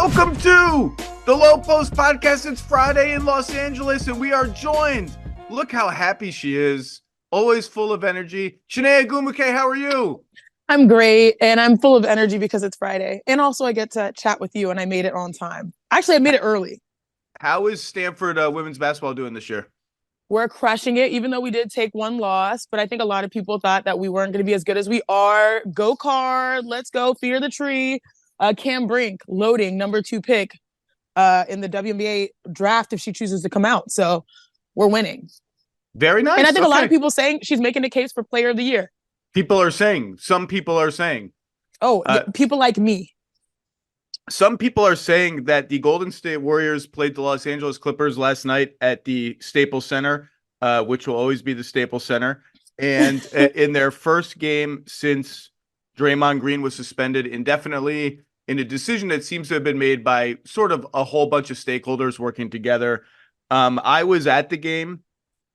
Welcome to the Lowe Post podcast. It's Friday in Los Angeles, and we are joined. Look how happy she is. Always full of energy. Chiney, Ogwumike, how are you? I'm great, and I'm full of energy because it's Friday. And also I get to chat with you, and I made it on time. Actually, I made it early. How is Stanford women's basketball doing this year? We're crushing it, even though we did take one loss. But I think a lot of people thought that we weren't going to be as good as we are. Go Card, let's go, fear the tree. Cam Brink, loading, number 2 pick in the WNBA draft if she chooses to come out. So we're winning. Very nice. And I think a lot of people saying she's making a case for player of the year. Some people are saying. Oh, people like me. Some people are saying that the Golden State Warriors played the Los Angeles Clippers last night at the Staples Center, which will always be the Staples Center. And in their first game since Draymond Green was suspended indefinitely, in a decision that seems to have been made by sort of a whole bunch of stakeholders working together. I was at the game.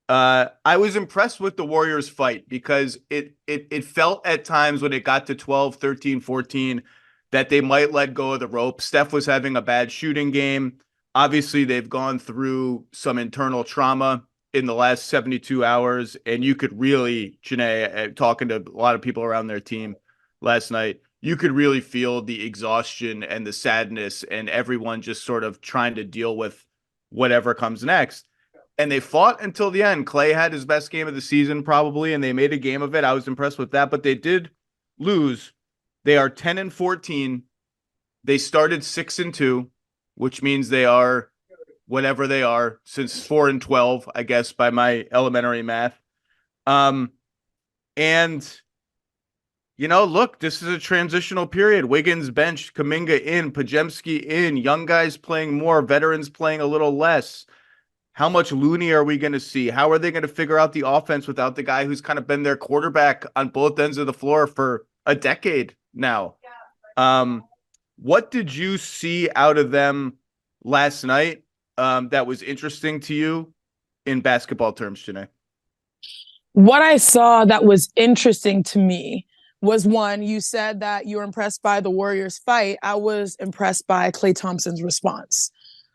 I was impressed with the Warriors fight because it felt at times when it got to 12, 13, 14 that they might let go of the rope. Steph was having a bad shooting game. Obviously, they've gone through some internal trauma in the last 72 hours, and you could really, Chiney, talking to a lot of people around their team last night, you could really feel the exhaustion and the sadness and everyone just sort of trying to deal with whatever comes next. And they fought until the end. Clay had his best game of the season probably, and they made a game of it. I was impressed with that, but they did lose. They are 10-14. They started 6-2, which means they are whatever they are since 4-12, I guess, by my elementary math. And you know, look, this is a transitional period. Wiggins bench, Kuminga in, Podziemski in, young guys playing more, veterans playing a little less. How much Looney are we going to see? How are they going to figure out the offense without the guy who's kind of been their quarterback on both ends of the floor for a decade now? What did you see out of them last night that was interesting to you in basketball terms, Chiney? What I saw that was interesting to me was, one, you said that you were impressed by the Warriors fight. I was impressed by Klay Thompson's response.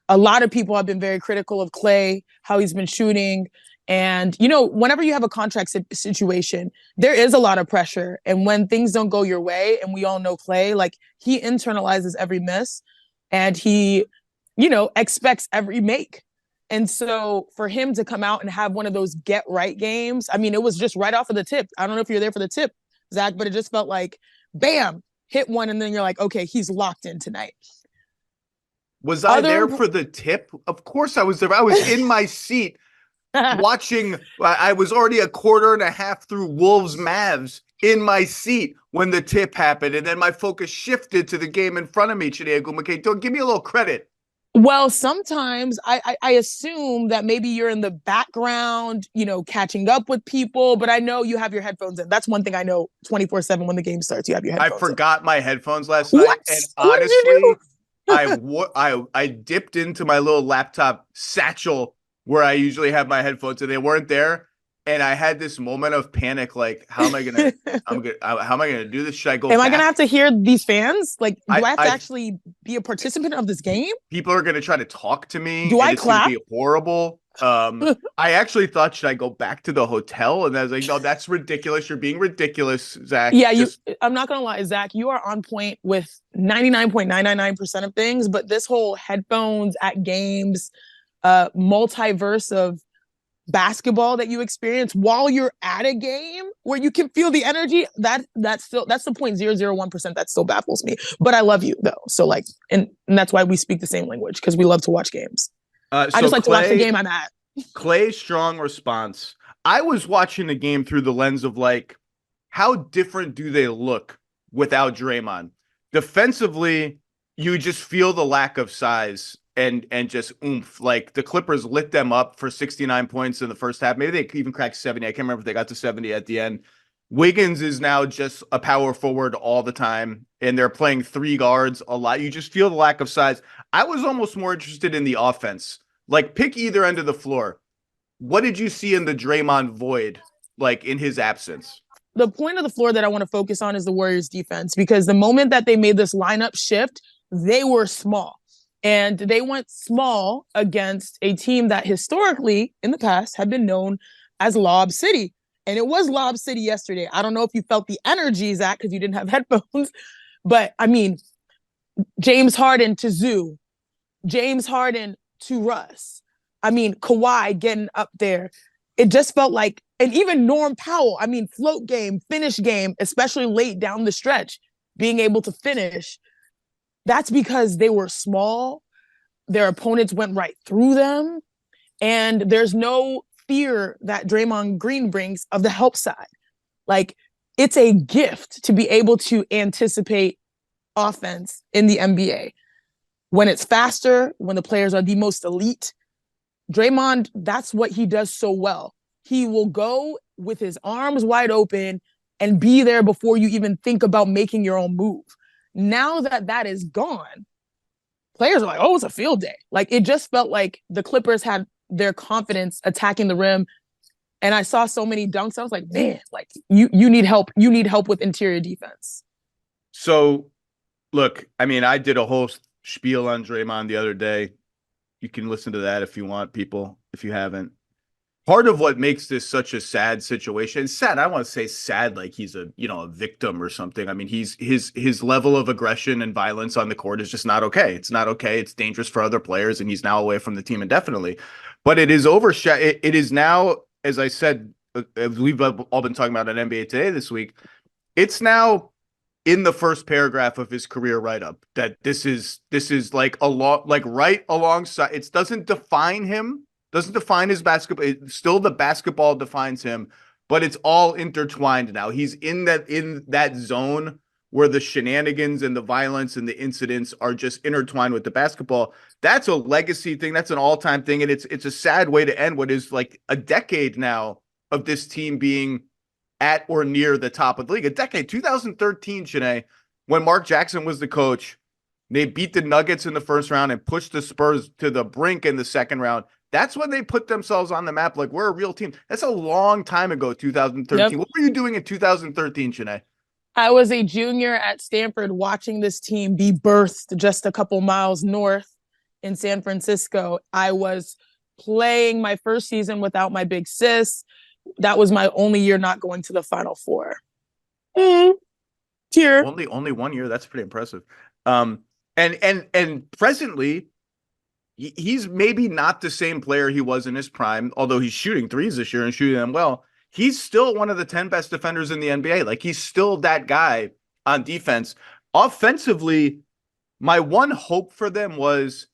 A lot of people have been very critical of Klay, how he's been shooting. And, you know, whenever you have a contract situation, there is a lot of pressure. And when things don't go your way, and we all know Klay, like, he internalizes every miss and he, you know, expects every make. And so for him to come out and have one of those get right games, I mean, it was just right off of the tip. I don't know if you're there for the tip, Zach, but it just felt like, bam, hit one. And then you're like, okay, he's locked in tonight. Was I there for the tip? Of course I was there. I was in my seat watching. I was already a quarter and a half through Wolves Mavs in my seat when the tip happened. And then my focus shifted to the game in front of me. Chiney, Ogwumike, don't give me a little credit. Well, sometimes I assume that maybe you're in the background, you know, catching up with people, but I know you have your headphones in. That's one thing I know 24/7 when the game starts, you have your headphones I forgot my headphones last night. What? And What did you honestly, I dipped into my little laptop satchel where I usually have my headphones, and they weren't there. And I had this moment of panic, like, how am I gonna do this? Should I go? Am I gonna have to hear these fans? Like, do I have to actually be a participant of this game? People are gonna try to talk to me. Do I clap? It's gonna be horrible. I actually thought, should I go back to the hotel? And I was like, no, that's ridiculous. You're being ridiculous, Zach. Yeah, I'm not gonna lie, Zach. You are on point with 99.999% of things, but this whole headphones at games, multiverse of basketball that you experience while you're at a game where you can feel the energy, that's the 0.001% that still baffles me. But I love you though, so like, and that's why we speak the same language, because we love to watch games. I just like to watch the game I'm at. Clay's strong response. I was watching the game through the lens of like, how different do they look without Draymond? Defensively, you just feel the lack of size and just oomph. Like, the Clippers lit them up for 69 points in the first half. Maybe they even cracked 70. I can't remember if they got to 70 at the end. Wiggins is now just a power forward all the time, and they're playing 3 guards a lot. You just feel the lack of size. I was almost more interested in the offense. Like, pick either end of the floor. What did you see in the Draymond void, like, in his absence? The point of the floor that I want to focus on is the Warriors defense, because the moment that they made this lineup shift, they were small. And they went small against a team that historically, in the past, had been known as Lob City. And it was Lob City yesterday. I don't know if you felt the energy, Zach, because you didn't have headphones. But, I mean, James Harden to Zoo, James Harden to Russ. I mean, Kawhi getting up there. It just felt like, and even Norm Powell, I mean, float game, finish game, especially late down the stretch, being able to finish. That's because they were small. Their opponents went right through them. And there's no fear that Draymond Green brings of the help side. Like, it's a gift to be able to anticipate offense in the NBA. When it's faster, when the players are the most elite, Draymond, that's what he does so well. He will go with his arms wide open and be there before you even think about making your own move. Now that that is gone, players are like, oh, it's a field day. Like, it just felt like the Clippers had their confidence attacking the rim. And I saw so many dunks. I was like, man, like you need help. You need help with interior defense. So, look, I mean, I did a whole spiel on Draymond the other day. You can listen to that if you want, people, if you haven't. Part of what makes this such a sad situation, sad, I don't want to say sad like he's a victim or something. I mean, his level of aggression and violence on the court is just not okay. It's not okay. It's dangerous for other players, and he's now away from the team indefinitely. But it is overshadowed. It is now, as I said, as we've all been talking about on NBA Today this week, it's now in the first paragraph of his career write-up that this is like a lot, like right alongside. It doesn't define him. Doesn't define his basketball. Still, the basketball defines him, but it's all intertwined now. He's in that zone where the shenanigans and the violence and the incidents are just intertwined with the basketball. That's a legacy thing. That's an all-time thing, and it's a sad way to end what is like a decade now of this team being at or near the top of the league. A decade, 2013, Chiney, when Mark Jackson was the coach. They beat the Nuggets in the first round and pushed the Spurs to the brink in the second round. That's when they put themselves on the map. Like, we're a real team. That's a long time ago, 2013. Yep. What were you doing in 2013, Chiney? I was a junior at Stanford watching this team be birthed just a couple miles north in San Francisco. I was playing my first season without my big sis. That was my only year not going to the Final Four. Tear. Only 1 year. That's pretty impressive. And presently, he's maybe not the same player he was in his prime, although he's shooting threes this year and shooting them well. He's still one of the 10 best defenders in the NBA. Like, he's still that guy on defense. Offensively, my one hope for them was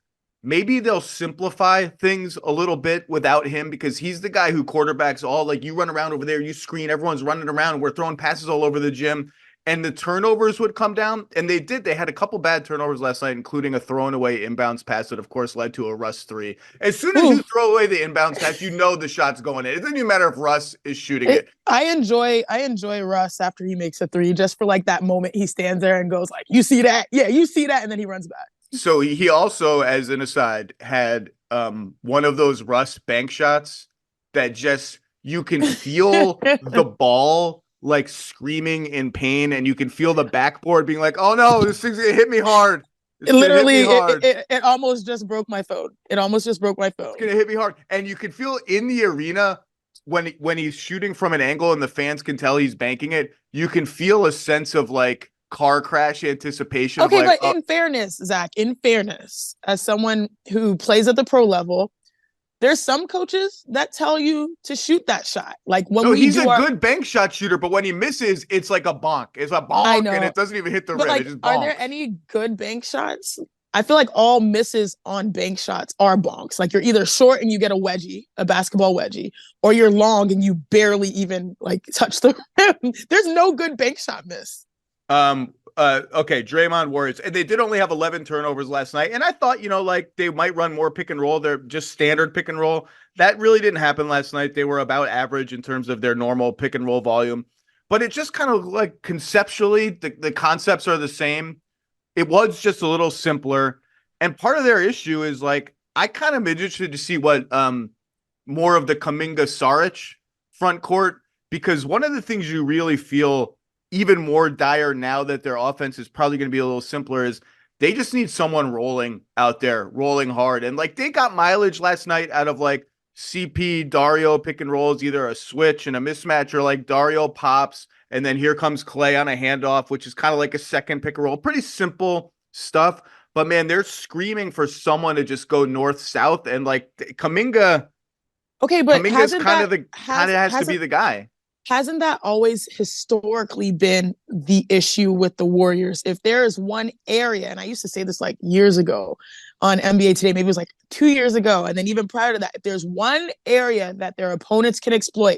maybe they'll simplify things a little bit without him, because he's the guy who quarterbacks all, like, you run around over there, you screen, everyone's running around, we're throwing passes all over the gym. And the turnovers would come down, and they did. They had a couple bad turnovers last night, including a thrown away inbounds pass that, of course, led to a Russ three. As soon as you throw away the inbounds pass, you know the shot's going in. It doesn't even matter if Russ is shooting it. I enjoy Russ after he makes a three, just for like that moment he stands there and goes like, "You see that? Yeah, you see that," and then he runs back. So he also, as an aside, had one of those Russ bank shots that just you can feel the ball like screaming in pain, and you can feel the backboard being like, "Oh no, this thing's gonna hit me hard." It almost just broke my phone. It's gonna hit me hard, and you can feel in the arena when he's shooting from an angle, and the fans can tell he's banking it. You can feel a sense of like car crash anticipation. Okay, like, but in fairness, Zach, as someone who plays at the pro level, there's some coaches that tell you to shoot that shot. Like, when he's a good bank shot shooter, but when he misses, it's like a bonk. It's a bonk, and it doesn't even hit the rim. Like, it just bonks. Are there any good bank shots? I feel like all misses on bank shots are bonks. Like, you're either short and you get a basketball wedgie, or you're long and you barely even like touch the rim. There's no good bank shot miss. Okay, Draymond Warriors. And they did only have 11 turnovers last night. And I thought, like, they might run more pick and roll. They're just standard pick and roll. That really didn't happen last night. They were about average in terms of their normal pick and roll volume. But it just kind of, like, conceptually, the concepts are the same. It was just a little simpler. And part of their issue is, like, I kind of am interested to see what more of the Kuminga Saric front court, because one of the things you really feel even more dire now that their offense is probably going to be a little simpler is They just need someone rolling out there, rolling hard. And like they got mileage last night out of like CP, Dario pick and rolls, either a switch and a mismatch or like Dario pops. And then here comes Clay on a handoff, which is kind of like a second pick and roll. Pretty simple stuff. But man, they're screaming for someone to just go north-south. And like Kuminga, okay, but Kuminga's has to be the guy. Hasn't that always historically been the issue with the Warriors? If there is one area, and I used to say this like years ago on NBA Today, maybe it was like 2 years ago, and then even prior to that, if there's one area that their opponents can exploit,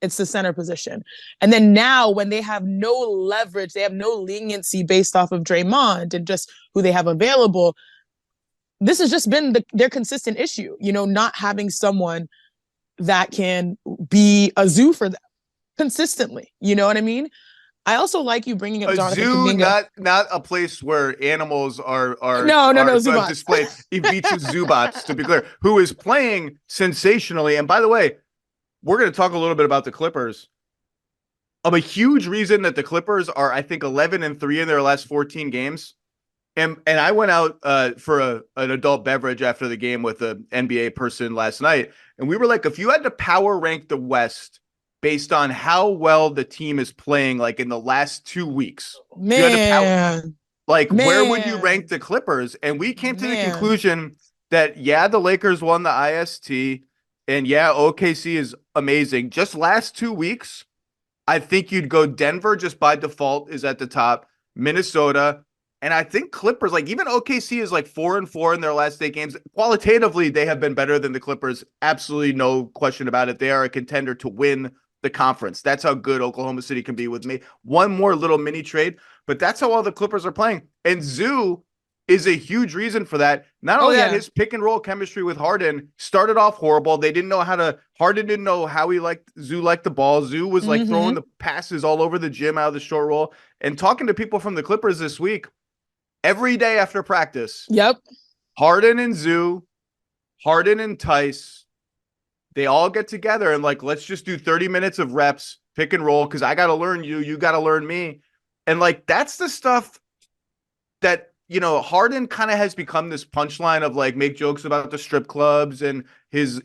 it's the center position. And then now when they have no leverage, they have no leniency based off of Draymond and just who they have available, this has just been their consistent issue, not having someone that can be a zoo for them consistently. You know what I mean? I also like you bringing up Jonathan Kuminga. Not a place where animals are Zubats. displayed. Ivica Zubats, to be clear, who is playing sensationally. And by the way, we're going to talk a little bit about the Clippers. A huge reason that the Clippers are, I think, 11-3 in their last 14 games. And I went out for an adult beverage after the game with an NBA person last night, and we were like, if you had to power rank the West based on how well the team is playing, like in the last 2 weeks, where would you rank the Clippers? And we came to the conclusion that, the Lakers won the IST, and OKC is amazing. Just last 2 weeks, I think you'd go Denver just by default is at the top, Minnesota, and I think Clippers, like even OKC is like 4-4 in their last 8 games. Qualitatively, they have been better than the Clippers. Absolutely no question about it. They are a contender to win the conference. That's how good Oklahoma City can be with me. One more little mini trade, but that's how all the Clippers are playing. And Zoo is a huge reason for that. Not only that, his pick and roll chemistry with Harden started off horrible. Harden didn't know how Zoo liked the ball. Zoo was like throwing the passes all over the gym out of the short roll. And talking to people from the Clippers this week, every day after practice, Harden and Zoo, Harden and Tice, they all get together and like, let's just do 30 minutes of reps, pick and roll, because I got to learn you got to learn me. And like, that's the stuff that, Harden kind of has become this punchline of like, make jokes about the strip clubs and his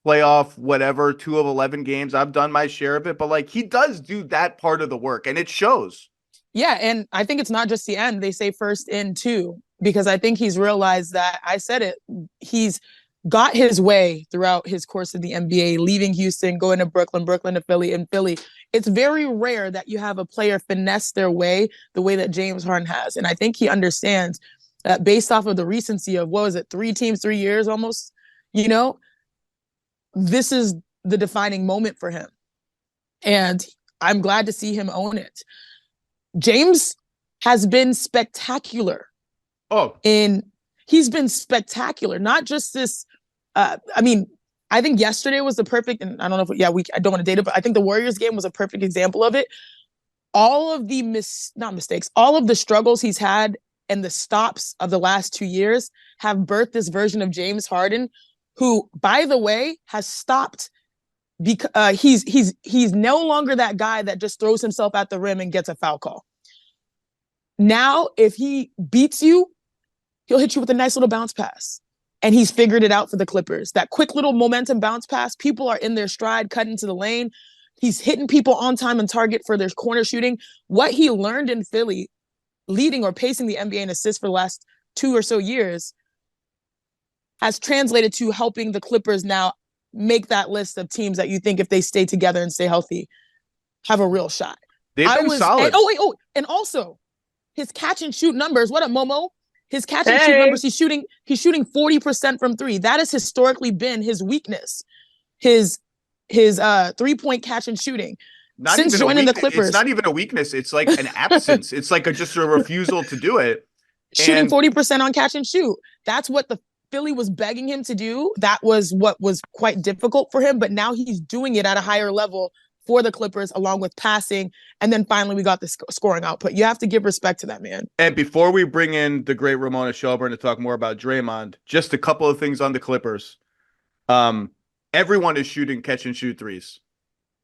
playoff, whatever, 2 of 11 games. I've done my share of it, but like, he does do that part of the work and it shows. Yeah, and I think it's not just the end. They say first in too, because I think he's realized that, I said it, he's got his way throughout his course of the NBA, leaving Houston, going to Brooklyn to Philly, and Philly. It's very rare that you have a player finesse their way the way that James Harden has. And I think he understands that based off of the recency of, 3 teams, 3 years almost, this is the defining moment for him. And I'm glad to see him own it. James has been spectacular. He's been spectacular. Not just this. I think yesterday was the perfect, and I don't know if I don't want to date it, but I think the Warriors game was a perfect example of it. All of the all of the struggles he's had and the stops of the last 2 years have birthed this version of James Harden, who, by the way, has stopped because he's no longer that guy that just throws himself at the rim and gets a foul call. Now, if he beats you, he'll hit you with a nice little bounce pass. And he's figured it out for the Clippers. That quick little momentum bounce pass, people are in their stride, cutting to the lane. He's hitting people on time and target for their corner shooting. What he learned in Philly, leading or pacing the NBA in assists for the last 2 or so years, has translated to helping the Clippers now make that list of teams that you think, if they stay together and stay healthy, have a real shot. They've been solid. And also his catch and shoot numbers. What up, Momo? His catch and shoot numbers, he's shooting 40% from 3. That has historically been his weakness. His 3-point catch and shooting. Since joining the Clippers. It's not even a weakness. It's like an absence. It's like just a refusal to do it. Shooting 40% on catch and shoot. That's what the Philly was begging him to do. That was what was quite difficult for him, but now he's doing it at a higher level for the Clippers, along with passing. And then finally we got the scoring output. You have to give respect to that man. And before we bring in the great Ramona Shelburne to talk more about Draymond, just a couple of things on the Clippers. Everyone is shooting catch and shoot threes.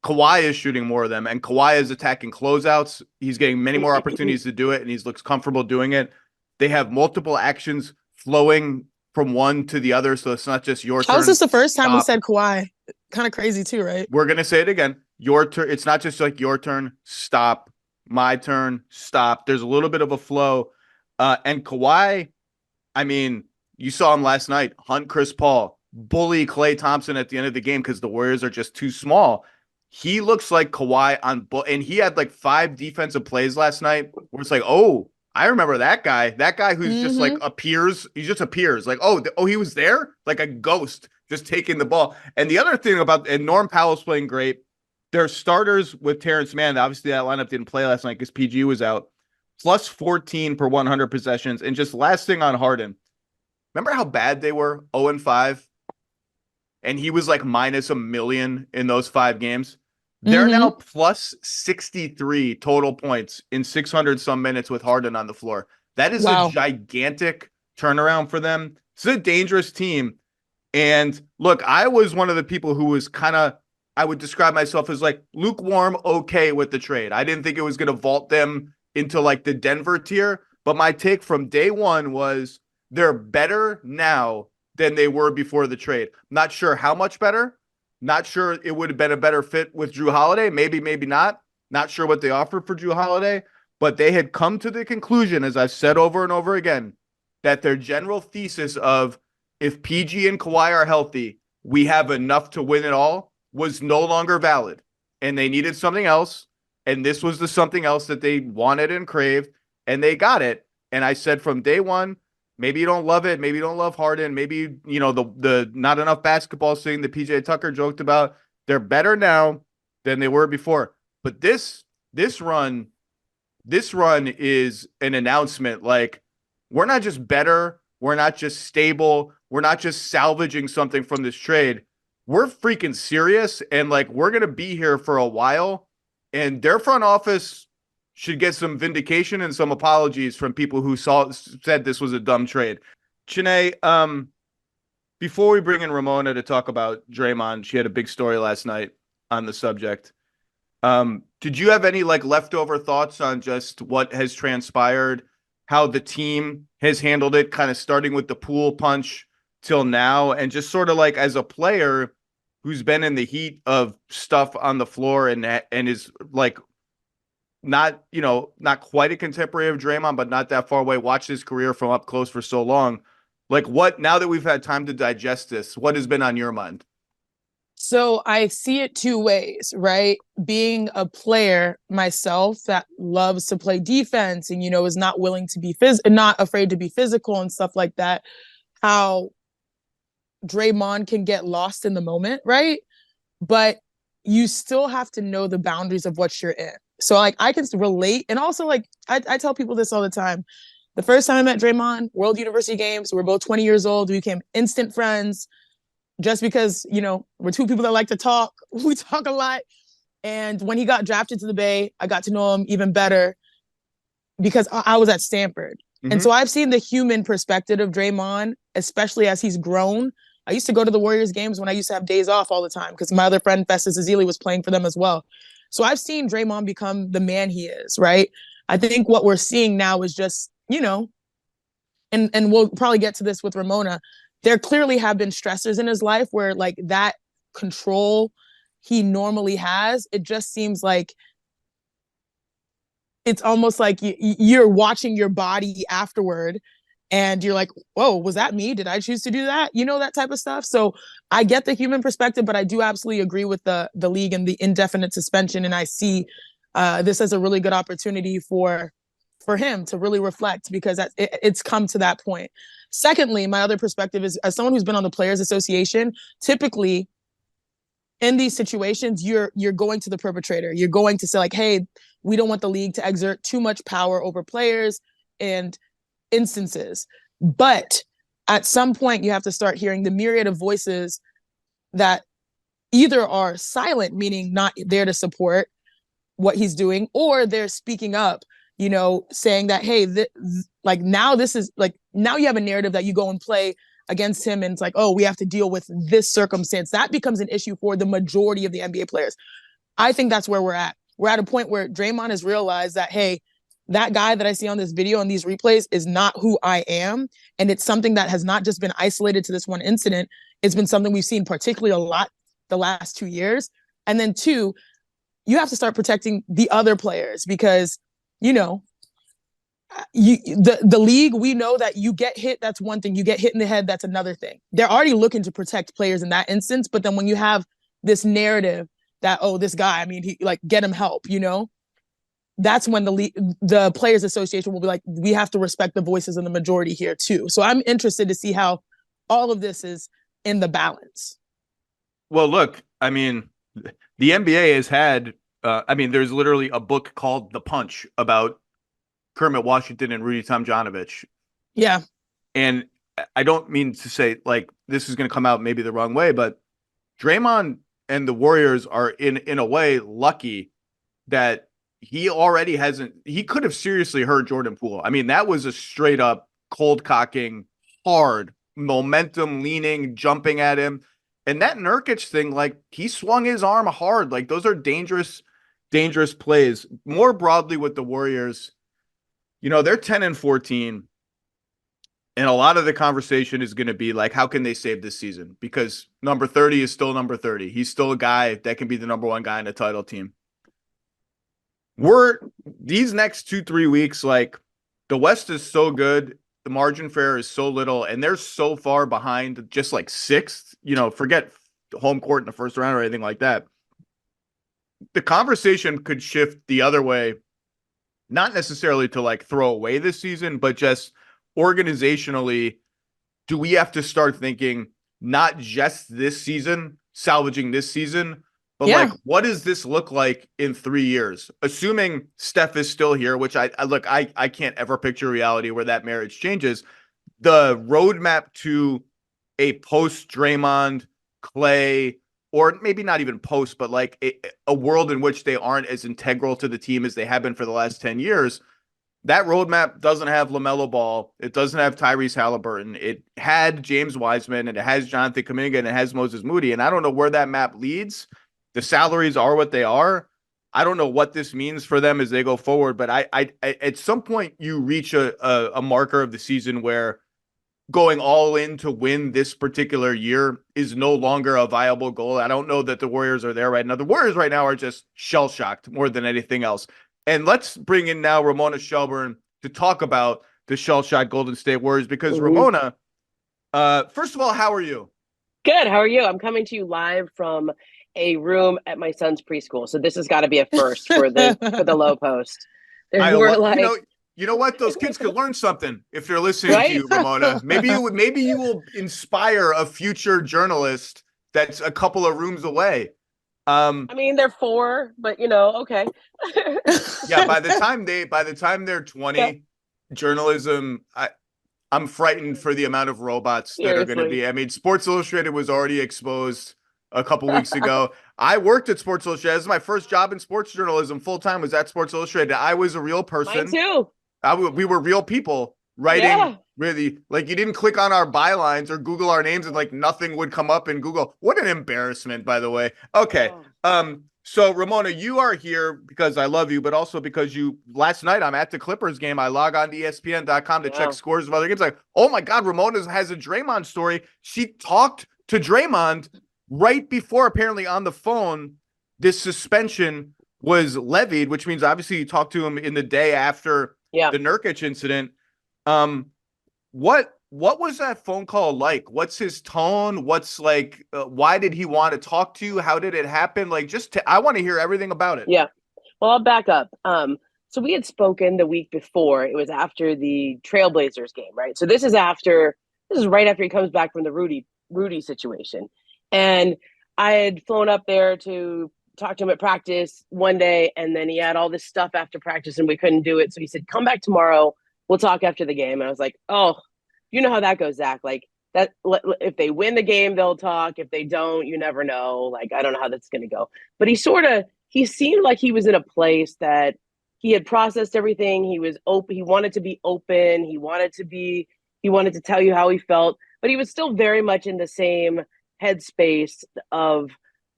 Kawhi is shooting more of them, and Kawhi is attacking closeouts. He's getting many more opportunities to do it, and he looks comfortable doing it. They have multiple actions flowing from one to the other, so it's not just your turn. How is this the first time we stop. said Kawhi? Kind of crazy too, right? We're gonna say it again. Your turn. It's not just like your turn, stop. My turn, stop. There's a little bit of a flow. And Kawhi, I mean, you saw him last night. Hunt Chris Paul, bully Klay Thompson at the end of the game because the Warriors are just too small. He looks like Kawhi and he had like 5 defensive plays last night where it's like, oh, I remember that guy. That guy who's just like appears. He just appears like, oh, he was there, like a ghost, just taking the ball. And the other thing and Norm Powell's playing great. Their starters with Terrence Mann, obviously that lineup didn't play last night because PG was out. Plus 14 per 100 possessions. And just last thing on Harden. Remember how bad they were? 0-5. And he was like minus $1 million in those 5 games. They're now plus 63 total points in 600 some minutes with Harden on the floor. That is a gigantic turnaround for them. It's a dangerous team. And look, I was one of the people who was kind of, I would describe myself as like lukewarm, okay with the trade. I didn't think it was going to vault them into like the Denver tier. But my take from day one was they're better now than they were before the trade. Not sure how much better. Not sure it would have been a better fit with Drew Holiday. Maybe, maybe not. Not sure what they offered for Drew Holiday. But they had come to the conclusion, as I've said over and over again, that their general thesis of if PG and Kawhi are healthy, we have enough to win it all was no longer valid. And they needed something else. And this was the something else that they wanted and craved. And they got it. And I said from day one, maybe you don't love it. Maybe you don't love Harden. Maybe, you know, the not enough basketball thing that PJ Tucker joked about. They're better now than they were before. But this run is an announcement. Like, we're not just better. We're not just stable. We're not just salvaging something from this trade. We're freaking serious. And like, we're going to be here for a while. And their front office should get some vindication and some apologies from people who said this was a dumb trade. Chiney, before we bring in Ramona to talk about Draymond, she had a big story last night on the subject. Did you have any like leftover thoughts on just what has transpired, how the team has handled it, kind of starting with the Poole punch till now, and just sort of like as a player who's been in the heat of stuff on the floor and is like not quite a contemporary of Draymond, but not that far away, watched his career from up close for so long. Like, what, now that we've had time to digest this, what has been on your mind? So I see it 2 ways, right? Being a player myself that loves to play defense and, you know, is not willing to be not afraid to be physical and stuff like that, how Draymond can get lost in the moment, right? But you still have to know the boundaries of what you're in. So like I can relate. And also like I tell people this all the time. The first time I met Draymond, World University Games, we're both 20 years old. We became instant friends just because, you know, we're 2 people that like to talk. We talk a lot. And when he got drafted to the Bay, I got to know him even better because I was at Stanford. Mm-hmm. And so I've seen the human perspective of Draymond, especially as he's grown. I used to go to the Warriors games when I used to have days off all the time because my other friend Festus Ezeli was playing for them as well. So I've seen Draymond become the man he is, right? I think what we're seeing now is just, you know, and we'll probably get to this with Ramona. There clearly have been stressors in his life where like that control he normally has, it just seems like it's almost like you're watching your body afterward and you're like, whoa, was that me? Did I choose to do that? You know, that type of stuff. So I get the human perspective, but I do absolutely agree with the league and the indefinite suspension. And I see this as a really good opportunity for him to really reflect because it's come to that point. Secondly, my other perspective is as someone who's been on the Players Association, typically in these situations, you're going to the perpetrator. You're going to say like, hey, we don't want the league to exert too much power over players and instances. But at some point, you have to start hearing the myriad of voices that either are silent, meaning not there to support what he's doing, or they're speaking up, you know, saying that, hey, like now this is like, now you have a narrative that you go and play against him and it's like, oh, we have to deal with this circumstance. That becomes an issue for the majority of the NBA players. I think that's where we're at. We're at a point where Draymond has realized that, hey, that guy that I see on this video and these replays is not who I am. And it's something that has not just been isolated to this one incident. It's been something we've seen particularly a lot the last 2 years. And then two, you have to start protecting the other players because, the league, we know that you get hit, that's one thing. You get hit in the head, that's another thing. They're already looking to protect players in that instance. But then when you have this narrative that, oh, this guy, I mean, he get him help, that's when the Players Association will be like, we have to respect the voices of the majority here too. So I'm interested to see how all of this is in the balance. Well, look, I mean, the NBA has had, there's literally a book called The Punch about Kermit Washington and Rudy Tomjanovich. Yeah. And I don't mean to say like this is going to come out maybe the wrong way, but Draymond and the Warriors are in a way lucky that he could have seriously hurt Jordan Poole. I mean, that was a straight up cold cocking, hard momentum leaning, jumping at him. And that Nurkic thing, like he swung his arm hard. Like those are dangerous plays. More broadly with the Warriors, they're 10-14. And a lot of the conversation is going to be like, how can they save this season? Because number 30 is still number 30. He's still a guy that can be the number one guy in a title team. These next 2-3 weeks, like the West is so good. The margin for error is so little, and they're so far behind, just like sixth, forget home court in the first round or anything like that. The conversation could shift the other way, not necessarily to like throw away this season, but just organizationally, do we have to start thinking not just this season, salvaging this season, but like, what does this look like in 3 years? Assuming Steph is still here, which I can't ever picture a reality where that marriage changes. The roadmap to a post Draymond, Clay, or maybe not even post, but like a world in which they aren't as integral to the team as they have been for the last 10 years. That roadmap doesn't have LaMelo Ball. It doesn't have Tyrese Halliburton. It had James Wiseman, and it has Jonathan Kuminga, and it has Moses Moody. And I don't know where that map leads. The salaries are what they are. I don't know what this means for them as they go forward, but I at some point you reach a marker of the season where going all in to win this particular year is no longer a viable goal. I don't know that the Warriors are there right now. The Warriors right now are just shell-shocked more than anything else. And let's bring in now Ramona Shelburne to talk about the shell-shocked Golden State Warriors because Ramona, first of all, how are you? Good. How are you? I'm coming to you live from a room at my son's preschool. So this has got to be a first for the Lowe Post. You know what? Those kids could learn something if they're listening to you, Ramona. Maybe you will inspire a future journalist that's a couple of rooms away. They're 4, but okay. Yeah, by the time they're 20, journalism, I'm frightened for the amount of robots that are going to be. I mean, Sports Illustrated was already exposed a couple weeks ago. I worked at Sports Illustrated. This is my first job in sports journalism full time was at Sports Illustrated. I was a real person. Mine too. We were real people writing really like you didn't click on our bylines or Google our names and like nothing would come up in Google. What an embarrassment, by the way. Okay. So Ramona, you are here because I love you, but also because last night I'm at the Clippers game. I log on to ESPN.com to check scores of other games. Like, oh my God, Ramona has a Draymond story. She talked to Draymond right before, apparently on the phone, this suspension was levied, which means obviously you talked to him in the day after the Nurkic incident. What was that phone call like? What's his tone? What's like, why did he want to talk to you? How did it happen? Like, I want to hear everything about it. Yeah. Well, I'll back up. So we had spoken the week before. It was after the Trailblazers game, right? So this is right after he comes back from the Rudy situation. And I had flown up there to talk to him at practice one day, and then he had all this stuff after practice and we couldn't do it. So he said, come back tomorrow. We'll talk after the game. And I was like, oh, you know how that goes, Zach. Like that, if they win the game, they'll talk. If they don't, you never know. Like, I don't know how that's going to go. But he seemed like he was in a place that he had processed everything. He was open. He wanted to be open. He wanted to tell you how he felt, but he was still very much in the same headspace of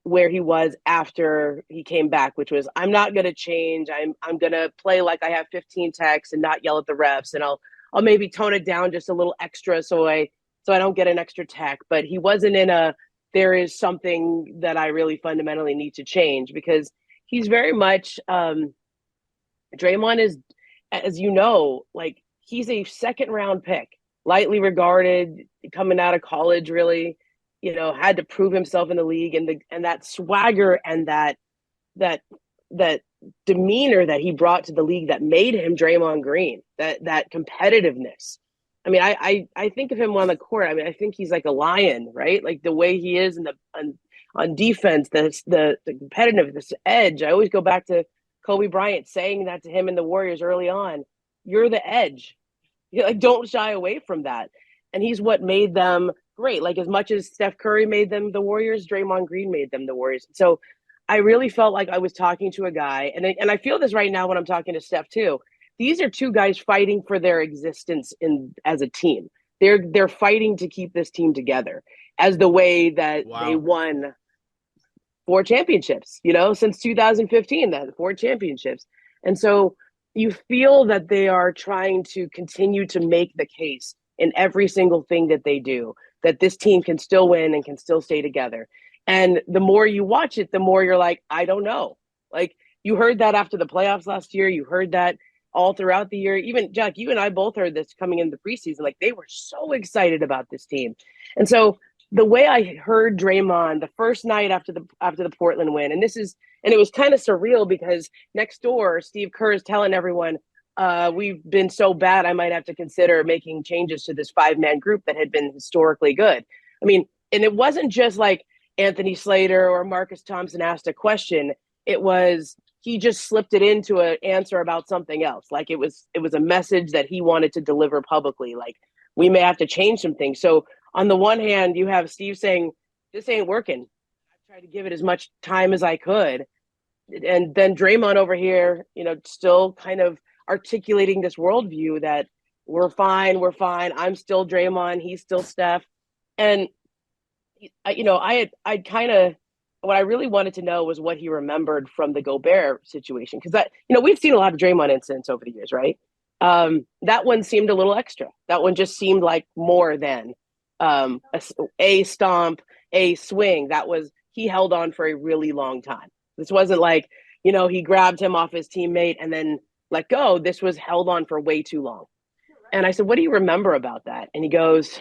where he was after he came back, which was, I'm not going to change. I'm going to play like I have 15 techs and not yell at the refs. And I'll maybe tone it down just a little extra so I don't get an extra tech. But he wasn't in there is something that I really fundamentally need to change, because he's very much, Draymond is, as you know, like, he's a second round pick, lightly regarded, coming out of college, really, had to prove himself in the league, and that swagger and that demeanor that he brought to the league that made him Draymond Green, that competitiveness. I mean, I think of him on the court. I mean, I think he's like a lion, right? Like the way he is on defense, the competitiveness, this edge. I always go back to Kobe Bryant saying that to him in the Warriors early on. You're the edge. Like, don't shy away from that. And he's what made them great. Like, as much as Steph Curry made them the Warriors, Draymond Green made them the Warriors. So I really felt like I was talking to a guy, and I feel this right now when I'm talking to Steph too. These are two guys fighting for their existence as a team. They're fighting to keep this team together, as the way that they won 4 championships, since 2015, that 4 championships. And so you feel that they are trying to continue to make the case in every single thing that they do, that this team can still win and can still stay together. And the more you watch it, the more you're like, I don't know. Like, you heard that after the playoffs last year. You heard that all throughout the year. Even, Jack, you and I both heard this coming into the preseason. Like, they were so excited about this team. And so the way I heard Draymond the first night after the Portland win, and it was kind of surreal, because next door, Steve Kerr is telling everyone, we've been so bad, I might have to consider making changes to this 5-man group that had been historically good. I mean, and it wasn't just like Anthony Slater or Marcus Thompson asked a question. It was, he just slipped it into an answer about something else. Like, it was a message that he wanted to deliver publicly. Like, we may have to change some things. So on the one hand, you have Steve saying, this ain't working. I tried to give it as much time as I could. And then Draymond over here, still kind of articulating this worldview that we're fine. I'm still Draymond. He's still Steph. And, I'd kind of, what I really wanted to know was what he remembered from the Gobert situation. Because we've seen a lot of Draymond incidents over the years, right? That one seemed a little extra. That one just seemed like more than a stomp, a swing. He held on for a really long time. This wasn't like, he grabbed him off his teammate and then let go. This was held on for way too long. And I said, what do you remember about that? And he goes,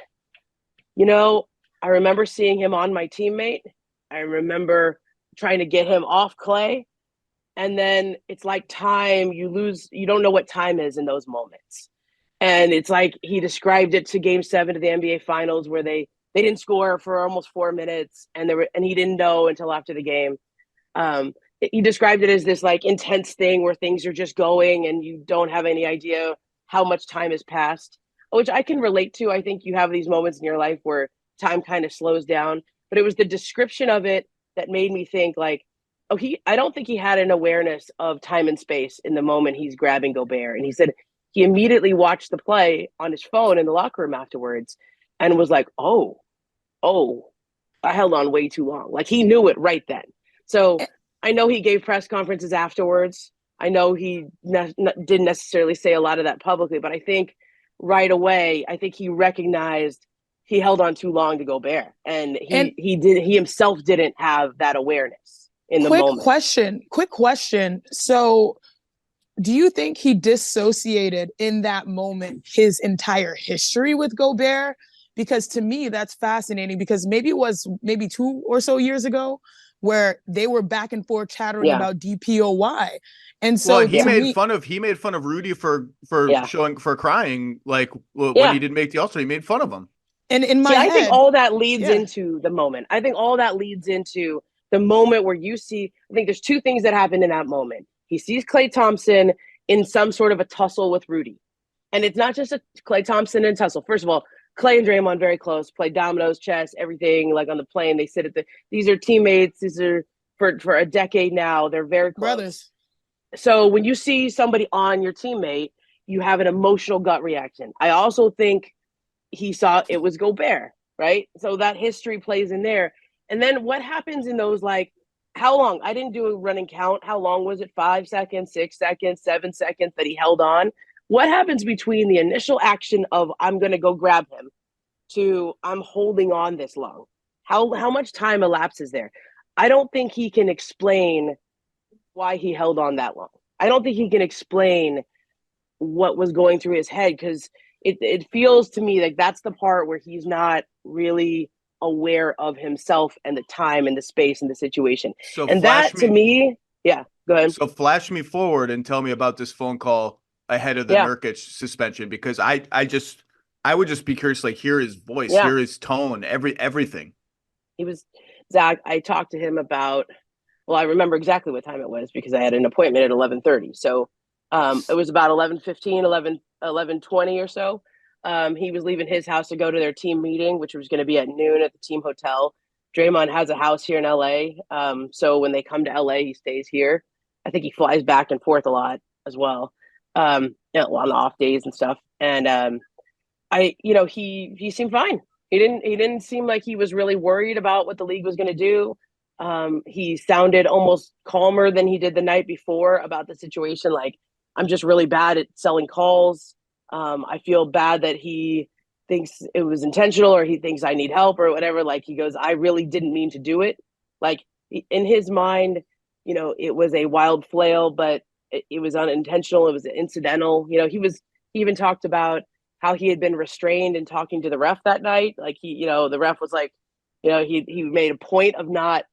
I remember seeing him on my teammate. I remember trying to get him off Clay. And then it's like time, you don't know what time is in those moments. And it's like, he described it to Game 7 of the NBA Finals, where they didn't score for almost 4 minutes, and he didn't know until after the game. He described it as this like intense thing where things are just going and you don't have any idea how much time has passed, which I can relate to. I think you have these moments in your life where time kind of slows down, but it was the description of it that made me think like, I don't think he had an awareness of time and space in the moment he's grabbing Gobert. And he said he immediately watched the play on his phone in the locker room afterwards and was like, oh, I held on way too long. Like, he knew it right then. So I know he gave press conferences afterwards. I know he didn't necessarily say a lot of that publicly, but I think right away, he recognized he held on too long to Gobert, and he himself didn't have that awareness in the moment. Quick question. So do you think he dissociated in that moment his entire history with Gobert? Because to me, that's fascinating, because maybe it was 2 or so years ago where they were back and forth chattering about DPOY. And so he made fun of Rudy for crying, like when he didn't make the All-Star. He made fun of him. And in my head, I think all that leads into the moment. I think all that leads into the moment where you see, I think there's 2 things that happen in that moment. He sees Klay Thompson in some sort of a tussle with Rudy. And it's not just a Klay Thompson and tussle. First of all, Klay and Draymond very close, play dominoes, chess, everything, like on the plane. They sit these are teammates. These are for a decade now. They're very close. Brothers. So when you see somebody on your teammate, you have an emotional gut reaction. I also think he saw it was Gobert, right? So that history plays in there. And then what happens in those like how long? I didn't do a running count. How long was it? 5 seconds, 6 seconds, 7 seconds that he held on? What happens between the initial action of I'm going to go grab him to I'm holding on this long? How much time elapses there? I don't think he can explain why he held on that long. I don't think he can explain what was going through his head, because it feels to me like that's the part where he's not really aware of himself and the time and the space and the situation. So And that to me, yeah, go ahead. So flash me forward and tell me about this phone call ahead of the Nurkic suspension, because I would just be curious, like, hear his voice, hear his tone, everything. He was, Zach, I talked to him about, well, I remember exactly what time it was because I had an appointment at 11:30. So it was about 11:15, 11:20 or so. He was leaving his house to go to their team meeting, which was going to be at noon at the team hotel. Draymond has a house here in LA. So when they come to LA, he stays here. I think he flies back and forth a lot as well, on the off days and stuff. And he seemed fine. He didn't seem like he was really worried about what the league was going to do. He sounded almost calmer than he did the night before about the situation. Like, I'm just really bad at selling calls. I feel bad that he thinks it was intentional, or he thinks I need help or whatever. Like, he goes, I really didn't mean to do it. Like, in his mind, it was a wild flail, but it was unintentional. It was incidental. He even talked about how he had been restrained in talking to the ref that night. Like, the ref was like, he made a point of not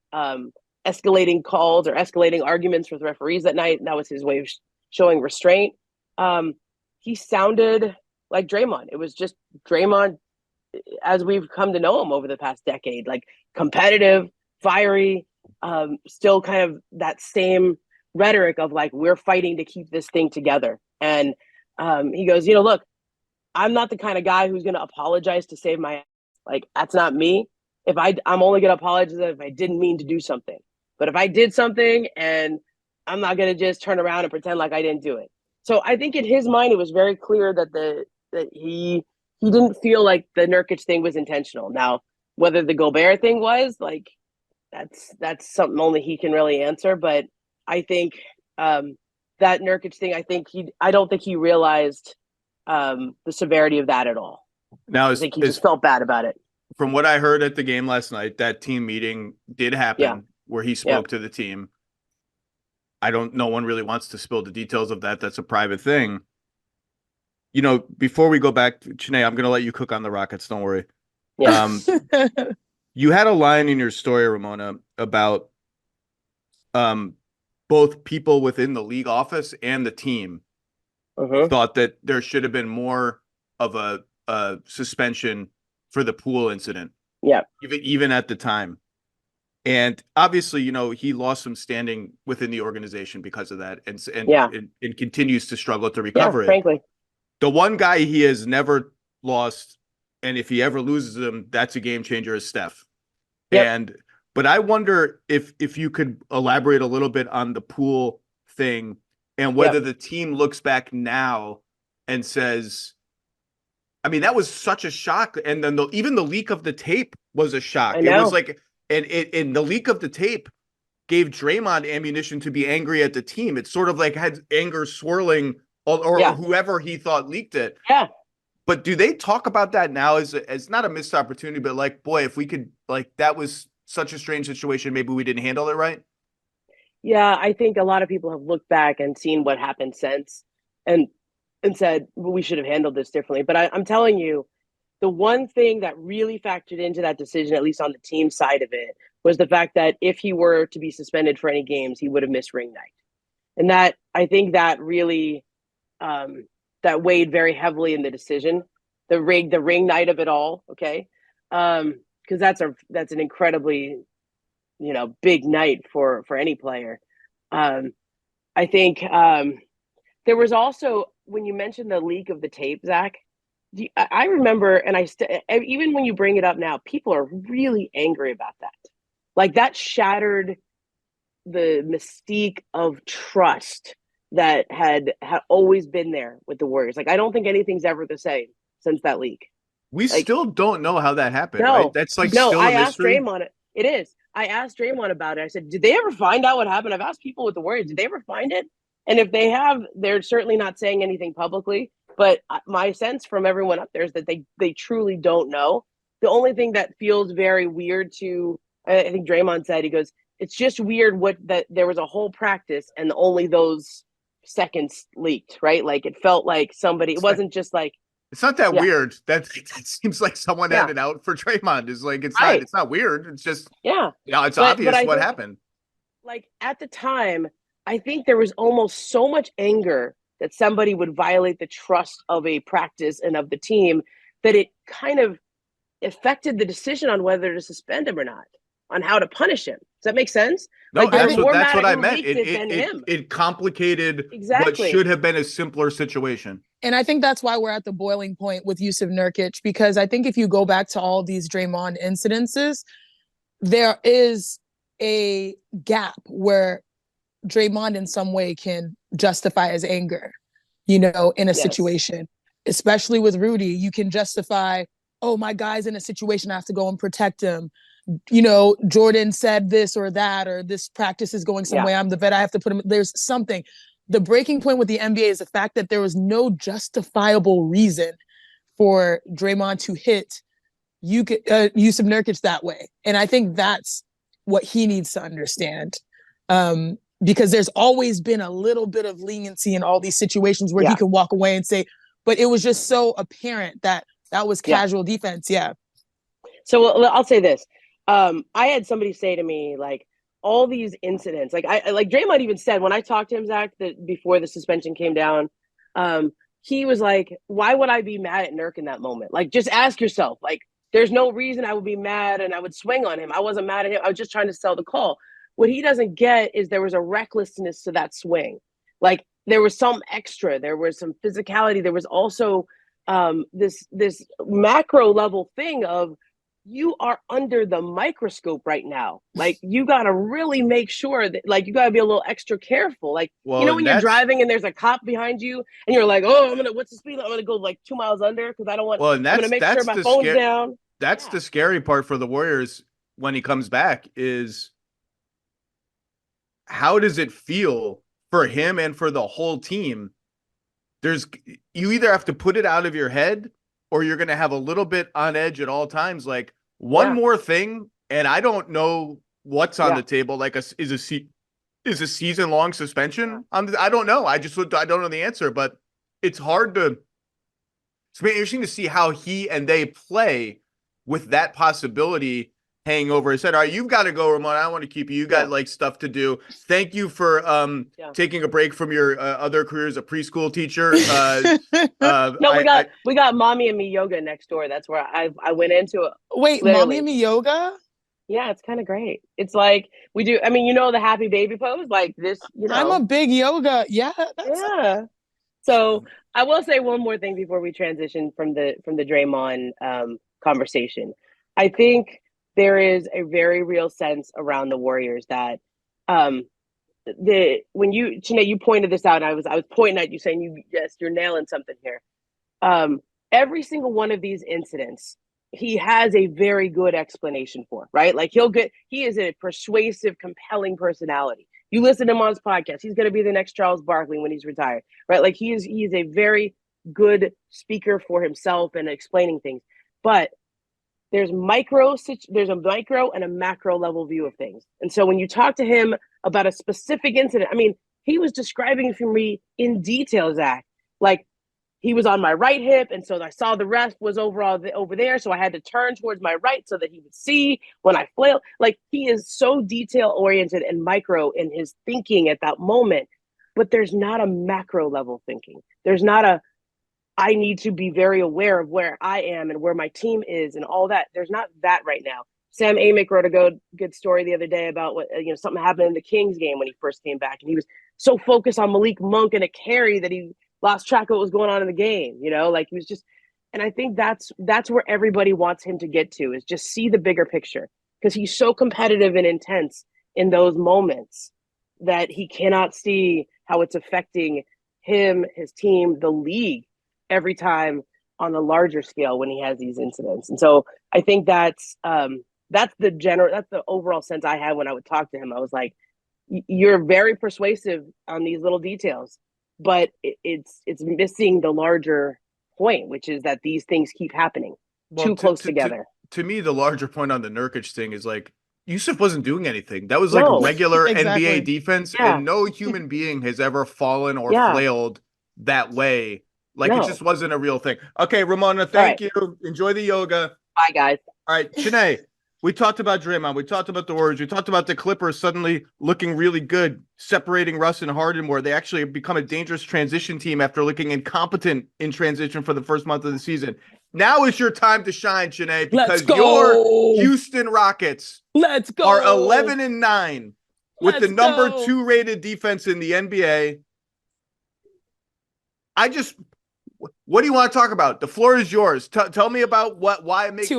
escalating calls or escalating arguments with referees that night. And that was his way of showing restraint. He sounded like Draymond. It was just Draymond as we've come to know him over the past decade, like competitive, fiery, still kind of that same rhetoric of like, we're fighting to keep this thing together. And he goes, look, I'm not the kind of guy who's going to apologize to save my ass. Like, that's not me. I'm only going to apologize if I didn't mean to do something. But if I did something, and I'm not going to just turn around and pretend like I didn't do it. So I think in his mind, it was very clear that he didn't feel like the Nurkic thing was intentional. Now, whether the Gobert thing was, like, that's something only he can really answer. But I think that Nurkic thing, I don't think he realized the severity of that at all. Now, I think he just felt bad about it. From what I heard at the game last night, that team meeting did happen where he spoke to the team. No one really wants to spill the details of that. That's a private thing. Before we go back, Chiney, I'm going to let you cook on the Rockets. Don't worry. Yeah. You had a line in your story, Ramona, about both people within the league office and the team thought that there should have been more of a suspension for the Poole incident. Yeah. Even at the time. And obviously, he lost some standing within the organization because of that, and continues to struggle to recover it. Frankly, the one guy he has never lost, and if he ever loses him, that's a game changer, is Steph. Yep. But I wonder if you could elaborate a little bit on the Poole thing, and whether the team looks back now and says, I mean, that was such a shock. And then even the leak of the tape was a shock. It was like, and the leak of the tape gave Draymond ammunition to be angry at the team. It sort of like had anger swirling, or whoever he thought leaked it. Yeah. But do they talk about that now as not a missed opportunity, but like, boy, if we could, like, that was such a strange situation, maybe we didn't handle it right? Yeah, I think a lot of people have looked back and seen what happened since and said, well, we should have handled this differently. But I'm telling you, the one thing that really factored into that decision, at least on the team side of it, was the fact that if he were to be suspended for any games, he would have missed ring night. And that, I think that really, that weighed very heavily in the decision, the ring night of it all. Okay. Cause that's an incredibly, big night for any player. I think, there was also, when you mentioned the leak of the tape, Zach, I remember, and even when you bring it up now, people are really angry about that. Like, that shattered the mystique of trust that had always been there with the Warriors. Like, I don't think anything's ever the same since that leak. We still don't know how that happened, no, right? That's like still a mystery. I asked Draymond it. It is. I asked Draymond about it. I said, did they ever find out what happened? I've asked people with the Warriors, did they ever find it? And if they have, they're certainly not saying anything publicly. But my sense from everyone up there is that they truly don't know. The only thing that feels very weird to, I think Draymond said, he goes, it's just weird that there was a whole practice and only those seconds leaked, right? Like it felt like somebody, it wasn't just like, it's not that weird. That seems like someone had it out for Draymond. It's like it's not weird. It's just it's obvious what happened. Like at the time, I think there was almost so much anger that somebody would violate the trust of a practice and of the team that it kind of affected the decision on whether to suspend him or not, on how to punish him. Does that make sense? No, like, that's what I meant. It complicated what should have been a simpler situation. And I think that's why we're at the boiling point with Jusuf Nurkic, because I think if you go back to all these Draymond incidences, there is a gap where Draymond in some way can justify his anger, in a situation, especially with Rudy. You can justify, oh, my guy's in a situation, I have to go and protect him. Jordan said this or that, or this practice is going some way. I'm the vet. I have to put him. There's something. The breaking point with the NBA is the fact that there was no justifiable reason for Draymond to hit Jusuf Nurkic that way. And I think that's what he needs to understand. Because there's always been a little bit of leniency in all these situations where he can walk away and say, but it was just so apparent that was casual defense. Yeah. So I'll say this. I had somebody say to me, like, all these incidents, like Draymond even said, when I talked to him, Zach, that before the suspension came down, he was like, why would I be mad at Nurk in that moment? Like, just ask yourself, like, there's no reason I would be mad and I would swing on him. I wasn't mad at him. I was just trying to sell the call. What he doesn't get is there was a recklessness to that swing. Like, there was some extra, there was some physicality. There was also this macro level thing of, you are under the microscope right now. Like, you got to really make sure that, like, you got to be a little extra careful. Like, when you're driving and there's a cop behind you and you're like, oh, what's the speed? I'm going to go like 2 miles under because I don't want, I'm going to make sure my phone's down. That's the scary part for the Warriors when he comes back is, how does it feel for him and for the whole team? You either have to put it out of your head or you're going to have a little bit on edge at all times. Like, one more thing, and I don't know what's on the table. Like, is a season-long suspension? I don't know. I don't know the answer, but it's hard to. It's interesting to see how he and they play with that possibility hanging over his head. All right, you've got to go, Ramona. I don't want to keep you. You got like stuff to do. Thank you for taking a break from your other career as a preschool teacher. No, we got Mommy and Me Yoga next door. That's where I went into it. Wait, literally. Mommy and Me Yoga? Yeah, it's kind of great. It's like we do. I mean, the happy baby pose, like this. I'm a big yoga. Yeah. So I will say one more thing before we transition from the Draymond conversation. I think there is a very real sense around the Warriors that when you pointed this out, I was pointing at you saying you're nailing something here. Every single one of these incidents, he has a very good explanation for, right? Like he is a persuasive, compelling personality. You listen to him on his podcast, he's going to be the next Charles Barkley when he's retired, right? Like he is a very good speaker for himself and explaining things, but there's a micro and a macro level view of things. And so when you talk to him about a specific incident, I mean, he was describing for me in detail, Zach, like he was on my right hip. And so I saw the ref was over there. So I had to turn towards my right so that he would see when I flailed. Like, he is so detail oriented and micro in his thinking at that moment, but there's not a macro level thinking. There's not I need to be very aware of where I am and where my team is and all that. There's not that right now. Sam Amick wrote a good story the other day about what something happened in the Kings game when he first came back, and he was so focused on Malik Monk and a carry that he lost track of what was going on in the game. Like he was just, and I think that's where everybody wants him to get to, is just see the bigger picture, because he's so competitive and intense in those moments that he cannot see how it's affecting him, his team, the league every time on a larger scale when he has these incidents. And so I think that's that's the overall sense I had when I would talk to him. I was like, you're very persuasive on these little details, but it's missing the larger point, which is that these things keep happening too close together. To me, the larger point on the Nurkic thing is like Jusuf wasn't doing anything. That was No. like regular Exactly. NBA defense, Yeah. and no human being has ever fallen or Yeah. flailed that way. Like No. it just wasn't a real thing. Okay, Ramona, thank you. Enjoy the yoga. Bye, guys. All right, Chiney, we talked about Draymond. We talked about the Warriors. We talked about the Clippers suddenly looking really good, separating Russ and Harden, where they actually have become a dangerous transition team after looking incompetent in transition for the first month of the season. Now is your time to shine, Chiney, because your Houston Rockets are 11-9 with the number 2 rated defense in the NBA. What do you want to talk about? The floor is yours. Tell me about what has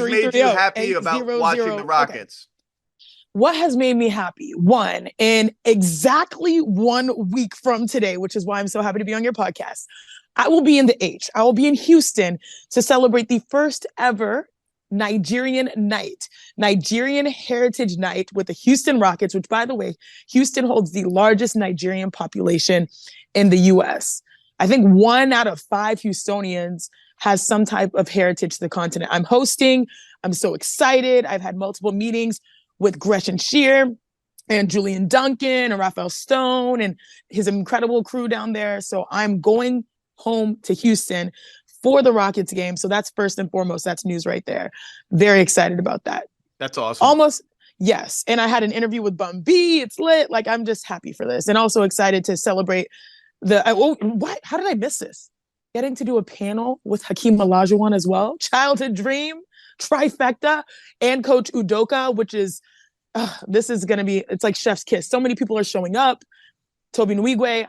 made you happy about watching the Rockets. Okay. What has made me happy? One, in exactly 1 week from today, which is why I'm so happy to be on your podcast, I will be in the H. I will be in Houston to celebrate the first ever Nigerian Heritage Night with the Houston Rockets, which, by the way, Houston holds the largest Nigerian population in the U.S. I think 1 out of 5 Houstonians has some type of heritage to the continent. I'm hosting. I'm so excited. I've had multiple meetings with Gretchen Shear and Julian Duncan and Raphael Stone and his incredible crew down there. So I'm going home to Houston for the Rockets game. So that's first and foremost. That's news right there. Very excited about that. That's awesome. Almost. Yes. And I had an interview with Bum B. It's lit. Like, I'm just happy for this. And also excited to celebrate how did I miss this? Getting to do a panel with Hakeem Olajuwon as well. Childhood dream, trifecta, and Coach Udoka, which is, this is going to be, it's like chef's kiss. So many people are showing up. Toby Nwigwe,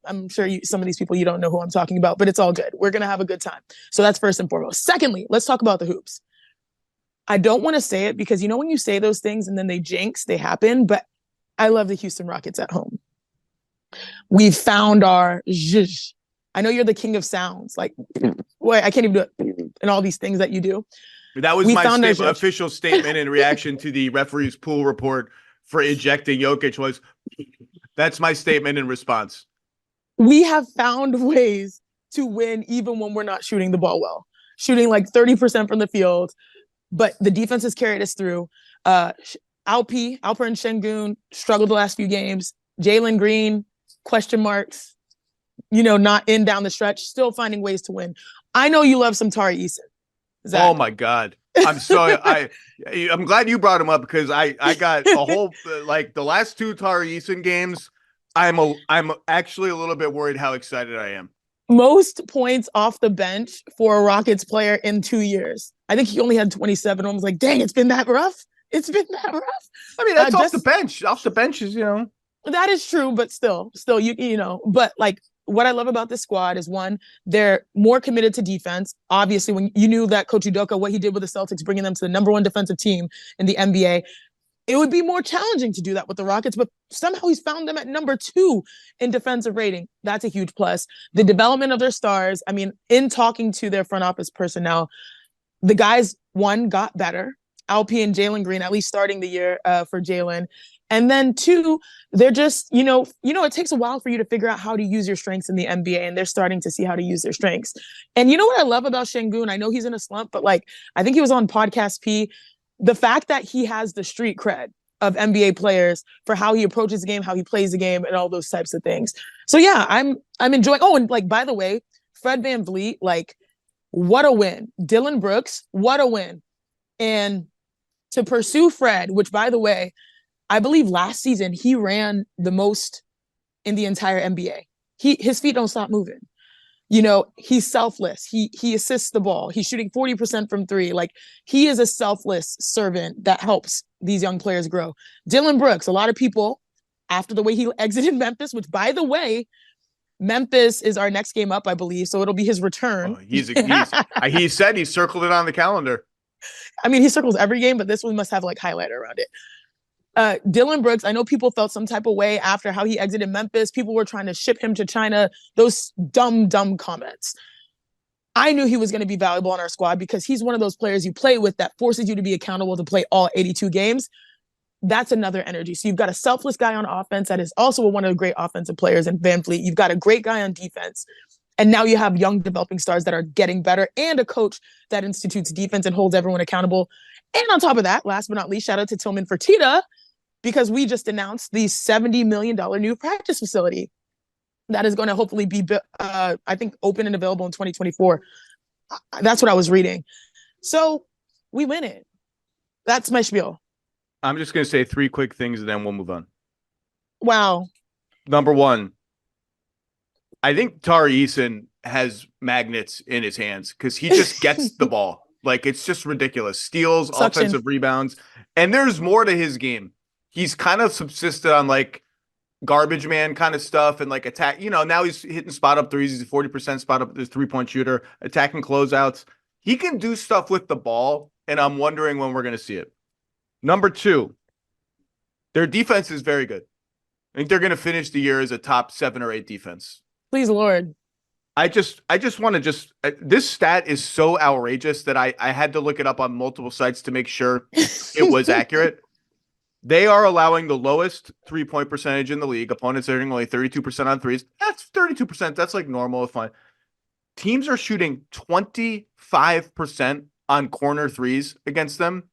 I'm sure some of these people, you don't know who I'm talking about, but it's all good. We're going to have a good time. So that's first and foremost. Secondly, let's talk about the hoops. I don't want to say it because, when you say those things and then they jinx, they happen, but I love the Houston Rockets at home. We've found our zhuzh. I know you're the king of sounds. Like, wait, I can't even do it. And all these things that you do. That was my official statement in reaction to the referee's pool report for ejecting Jokic that's my statement in response. We have found ways to win even when we're not shooting the ball well. Shooting like 30% from the field, but the defense has carried us through. Alperen Şengün struggled the last few games. Jalen Green, question marks, not in down the stretch, still finding ways to win. I know you love some Tari Eason. Zach. Oh my God. I'm glad you brought him up because I got a whole, like the last 2 Tari Eason games. I'm actually a little bit worried how excited I am. Most points off the bench for a Rockets player in 2 years. I think he only had 27. I was like, dang, it's been that rough. It's been that rough. I mean, that's off the bench. Off the bench is, That is true, but still, but like what I love about this squad is one, they're more committed to defense. Obviously, when you knew that Coach Udoka, what he did with the Celtics, bringing them to the number 1 defensive team in the NBA, it would be more challenging to do that with the Rockets, but somehow he's found them at number 2 in defensive rating. That's a huge plus. The development of their stars. I mean, in talking to their front office personnel, the guys, one, got better. Alpi and Jalen Green, at least starting the year for Jalen. And then 2, they're just, it takes a while for you to figure out how to use your strengths in the NBA, and they're starting to see how to use their strengths. And you know what I love about Şengün? I know he's in a slump, but like, I think he was on Podcast P. The fact that he has the street cred of NBA players for how he approaches the game, how he plays the game, and all those types of things. So yeah, I'm enjoying. Oh, and like, by the way, Fred VanVleet, like, what a win. Dylan Brooks, what a win. And to pursue Fred, which, by the way, I believe last season he ran the most in the entire NBA. His feet don't stop moving. He's selfless. He assists the ball. He's shooting 40% from 3. Like, he is a selfless servant that helps these young players grow. Dylan Brooks, a lot of people, after the way he exited Memphis, which, by the way, Memphis is our next game up, I believe. So it'll be his return. He said he circled it on the calendar. I mean, he circles every game, but this one must have like highlighter around it. Dylan Brooks, I know people felt some type of way after how he exited Memphis. People were trying to ship him to China. Those dumb comments. I knew he was going to be valuable on our squad because he's one of those players you play with that forces you to be accountable to play all 82 games. That's another energy. So you've got a selfless guy on offense that is also one of the great offensive players in Van Fleet. You've got a great guy on defense. And now you have young developing stars that are getting better and a coach that institutes defense and holds everyone accountable. And on top of that, last but not least, shout out to Tillman Fertitta, because we just announced the $70 million new practice facility that is going to hopefully be, I think, open and available in 2024. That's what I was reading. So we win it. That's my spiel. I'm just going to say 3 quick things and then we'll move on. Wow. Number 1, I think Tari Eason has magnets in his hands because he just gets the ball. Like, it's just ridiculous. Steals, Suction. offensive rebounds. And there's more to his game. He's kind of subsisted on, like, garbage man kind of stuff and, like, attack. You know, now he's hitting spot up threes. He's a 40% spot up, this 3-point shooter, attacking closeouts. He can do stuff with the ball, and I'm wondering when we're going to see it. Number 2, their defense is very good. I think they're going to finish the year as a top 7 or 8 defense. Please, Lord. I just want to this stat is so outrageous that I had to look it up on multiple sites to make sure it was accurate. They are allowing the lowest 3-point percentage in the league. Opponents are hitting only 32% on threes. That's 32%. That's like normal. It's fine. Teams are shooting 25% on corner threes against them.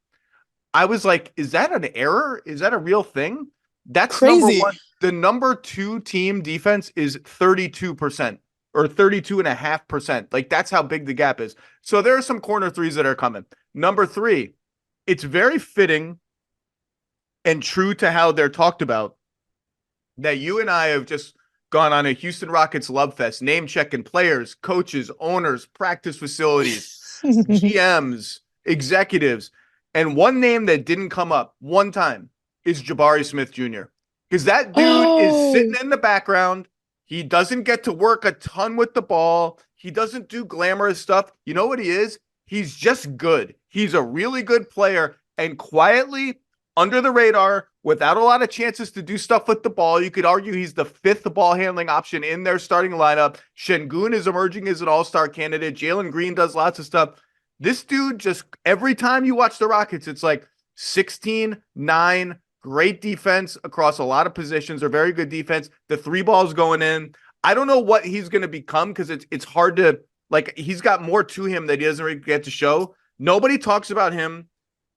I was like, is that an error? Is that a real thing? That's crazy. Number 1. The number 2 team defense is 32% or 32.5%. Like, that's how big the gap is. So there are some corner threes that are coming. Number 3, it's very fitting and true to how they're talked about that you and I have just gone on a Houston Rockets love fest, name checking players, coaches, owners, practice facilities, GMs, executives. And one name that didn't come up one time is Jabari Smith Jr. Because that dude is sitting in the background. He doesn't get to work a ton with the ball. He doesn't do glamorous stuff. You know what he is? He's just good. He's a really good player. And quietly, under the radar, without a lot of chances to do stuff with the ball, you could argue he's the 5th ball handling option in their starting lineup. Şengün is emerging as an all-star candidate. Jalen Green does lots of stuff. This dude just, every time you watch the Rockets, it's like 16-9, great defense across a lot of positions, or very good defense. The 3 balls going in. I don't know what he's going to become because it's hard to, like, he's got more to him that he doesn't really get to show. Nobody talks about him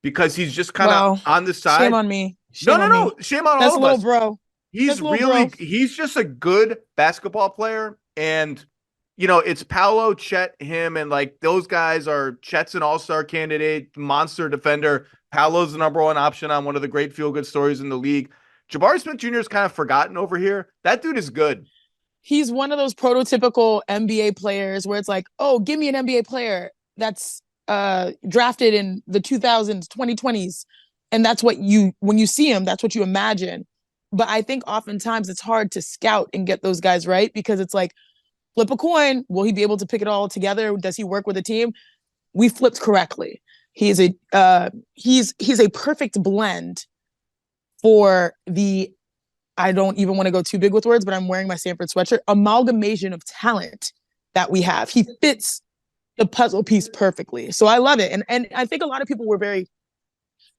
because he's just kind of on the side. Shame on me. Shame No. Shame on That's all of us. Bro. He's just a good basketball player. And, you know, it's Paolo, Chet, him, and like those guys are Chet's an all-star candidate, monster defender. Paolo's the number 1 option on one of the great feel-good stories in the league. Jabari Smith Jr. is kind of forgotten over here. That dude is good. He's one of those prototypical NBA players where it's like, oh, give me an NBA player that's drafted in the 2000s, 2020s. And that's what when you see him, that's what you imagine. But I think oftentimes it's hard to scout and get those guys right because it's like, flip a coin. Will he be able to pick it all together? Does he work with a team? We flipped correctly. He's a perfect blend for the, I don't even want to go too big with words, but I'm wearing my Sanford sweatshirt, amalgamation of talent that we have. He fits the puzzle piece perfectly. So I love it. And I think a lot of people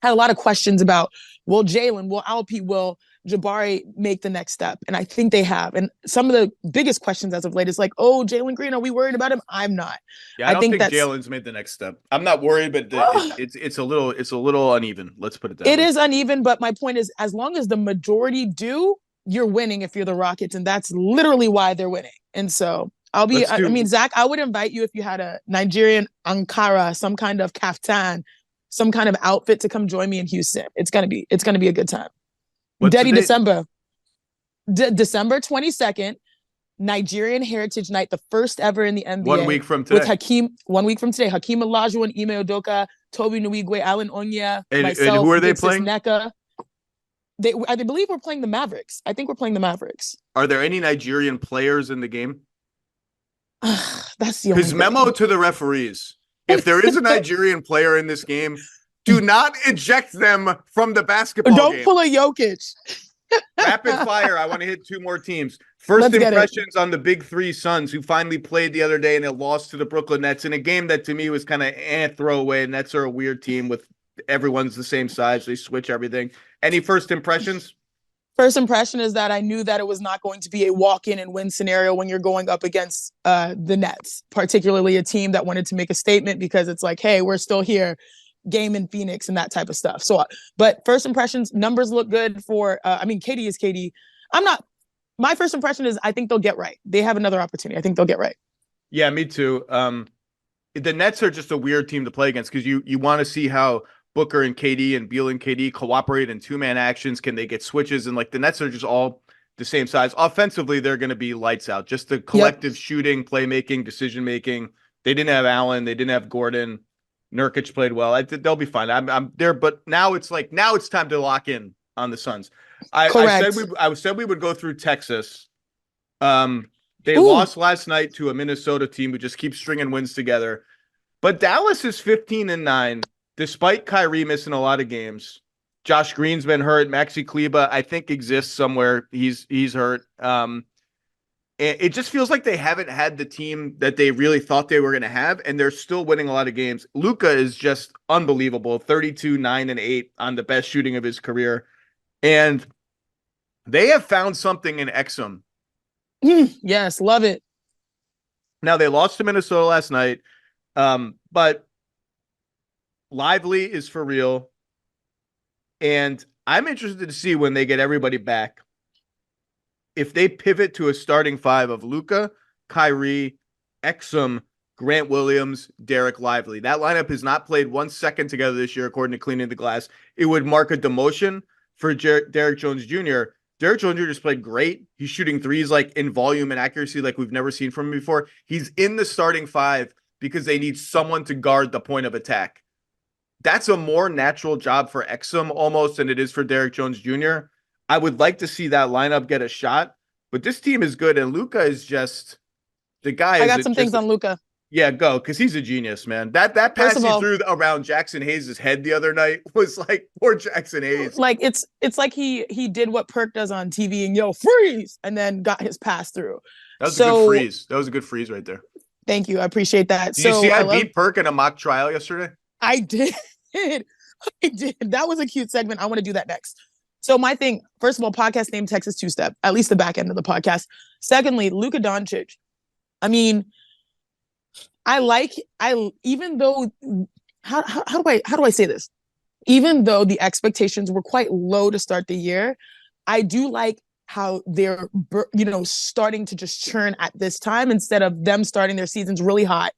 had a lot of questions about, will Jalen, will Alpi, will Jabari make the next step? And I think they have. And some of the biggest questions as of late is like, oh, Jalen Green, are we worried about him? I'm not. Yeah, I don't think Jalen's made the next step. I'm not worried, but it's a little uneven. Let's put it that way. It is uneven, but my point is, as long as the majority do, you're winning if you're the Rockets, and that's literally why they're winning. And so Zach, I would invite you if you had a Nigerian Ankara, some kind of kaftan, some kind of outfit to come join me in Houston. It's gonna be a good time. December 22nd, Nigerian Heritage Night, the first ever in the NBA. 1 week from today. With 1 week from today. Hakeem Olajuwon, Ime Udoka, Toby Nwigwe, Alan Onya, myself, and who are they Gibson playing? Neka. I believe we're playing the Mavericks. I think we're playing the Mavericks. Are there any Nigerian players in the game? That's the only His memo to the referees. If there is a Nigerian player in this game, do not eject them from the basketball game. Don't pull a Jokic. Rapid fire. I want to hit two more teams. First Let's get it. impressions on the big three Suns, who finally played the other day and it lost to the Brooklyn Nets in a game that to me was kind of throwaway. Nets are a weird team with everyone's the same size. They switch everything. Any first impressions? First impression is that I knew that it was not going to be a walk-in and win scenario when you're going up against the Nets, particularly a team that wanted to make a statement because it's like, hey, we're still here, game in Phoenix and that type of stuff. So, but first impressions, numbers look good for, KD is KD. My first impression is I think they'll get right. They have another opportunity. I think they'll get right. Yeah, me too. The Nets are just a weird team to play against because you want to see how Booker and KD and Beal and KD cooperate in two-man actions. Can they get switches? And like the Nets are just all the same size. Offensively, they're going to be lights out. Just the collective shooting, playmaking, decision-making. They didn't have Allen. They didn't have Gordon. Nurkic played well. They'll be fine. I'm there, but now it's time to lock in on the Suns. I said we would go through Texas. They lost last night to a Minnesota team who just keeps stringing wins together. But Dallas is 15-9. Despite Kyrie missing a lot of games. Josh Green's been hurt. Maxi Kleba, I think, exists somewhere. He's hurt. It just feels like they haven't had the team that they really thought they were going to have, and they're still winning a lot of games. Luka is just unbelievable. 32, 9, and 8 on the best shooting of his career. And they have found something in Exum. Yes, love it. Now, they lost to Minnesota last night, but Lively is for real. And I'm interested to see when they get everybody back, if they pivot to a starting five of Luka, Kyrie, Exum, Grant Williams, Derek Lively. That lineup has not played 1 second together this year, according to Cleaning the Glass. It would mark a demotion for Derek Jones Jr. Derek Jones Jr. just played great. He's shooting threes like in volume and accuracy like we've never seen from him before. He's in the starting five because they need someone to guard the point of attack. That's a more natural job for Exum almost than it is for Derek Jones Jr. I would like to see that lineup get a shot, but this team is good, and Luka is just the guy. I got some things on Luka. Yeah, go, because he's a genius, man. That pass he threw around Jackson Hayes' head the other night was like poor Jackson Hayes. Like it's like he did what Perk does on TV and freeze, and then got his pass through. That was a good freeze. That was a good freeze right there. Thank you. I appreciate that. Did you see I beat Perk in a mock trial yesterday? I did. I did. That was a cute segment. I want to do that next. So my thing, first of all, podcast name Texas Two-Step, at least the back end of the podcast. Secondly, Luka Doncic. I mean, even though, how do I say this? Even though the expectations were quite low to start the year, I do like how they're, starting to just churn at this time instead of them starting their seasons really hot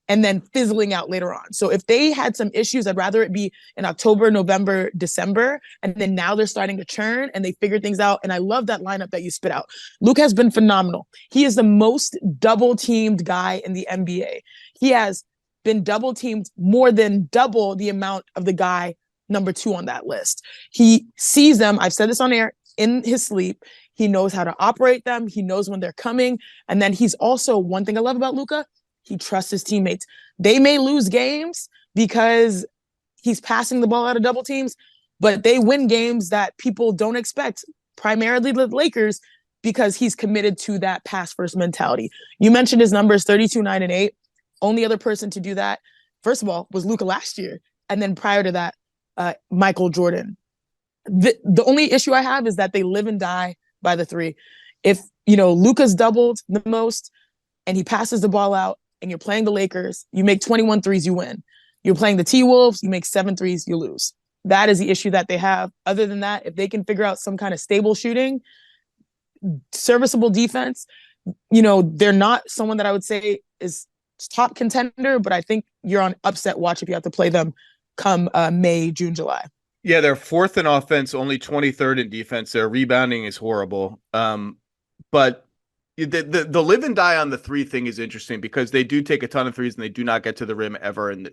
and then fizzling out later on. So if they had some issues, I'd rather it be in October, November, December, and then now they're starting to churn and they figure things out. And I love that lineup that you spit out. Luke has been phenomenal. He is the most double-teamed guy in the NBA. He has been double-teamed more than double the amount of the guy number 2 on that list. He sees them, I've said this on air, in his sleep. He knows how to operate them. He knows when they're coming. And then he's also, one thing I love about Luka, he trusts his teammates. They may lose games because he's passing the ball out of double teams, but they win games that people don't expect, primarily the Lakers, because he's committed to that pass-first mentality. You mentioned his numbers, 32, 9, and 8. Only other person to do that, first of all, was Luka last year. And then prior to that, Michael Jordan. The only issue I have is that they live and die by the three. If, Luka's doubled the most and he passes the ball out, and you're playing the Lakers, you make 21 threes, you win. You're playing the T-Wolves, you make 7 threes, you lose. That is the issue that they have. Other than that, if they can figure out some kind of stable shooting, serviceable defense, they're not someone that I would say is top contender, but I think you're on upset watch if you have to play them come May, June, July. Yeah, they're 4th in offense, only 23rd in defense. Their rebounding is horrible. But the live and die on the three thing is interesting because they do take a ton of threes and they do not get to the rim ever. And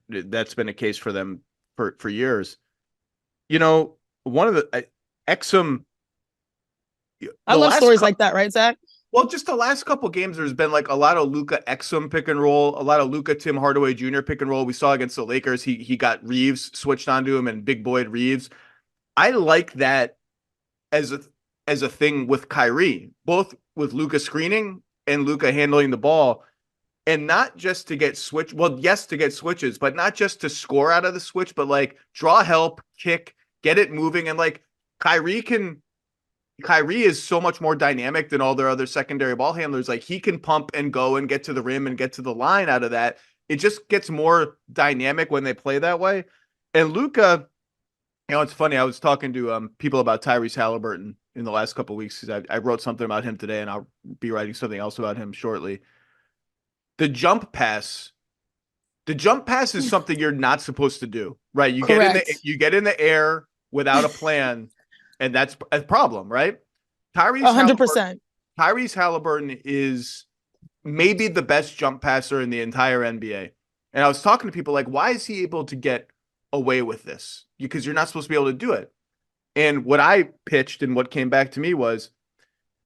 that's been a case for them for years. One of the Exum. I love stories like that, right, Zach? Well, just the last couple games, there's been like a lot of Luka Exum pick and roll, a lot of Luka Tim Hardaway Jr. pick and roll. We saw against the Lakers, he got Reeves switched onto him and big boy Reeves. I like that as a thing with Kyrie, both with Luka screening and Luka handling the ball, and not just to get switch. Well, yes, to get switches, but not just to score out of the switch, but like draw help, kick, get it moving, and like Kyrie is so much more dynamic than all their other secondary ball handlers. Like he can pump and go and get to the rim and get to the line out of that. It just gets more dynamic when they play that way. And Luka, it's funny. I was talking to people about Tyrese Halliburton in the last couple of weeks because I wrote something about him today, and I'll be writing something else about him shortly. The jump pass is something you're not supposed to do, right? You get in the air without a plan. And that's a problem, right? 100%. Tyrese Halliburton is maybe the best jump passer in the entire NBA. And I was talking to people like, why is he able to get away with this? Because you're not supposed to be able to do it. And what I pitched and what came back to me was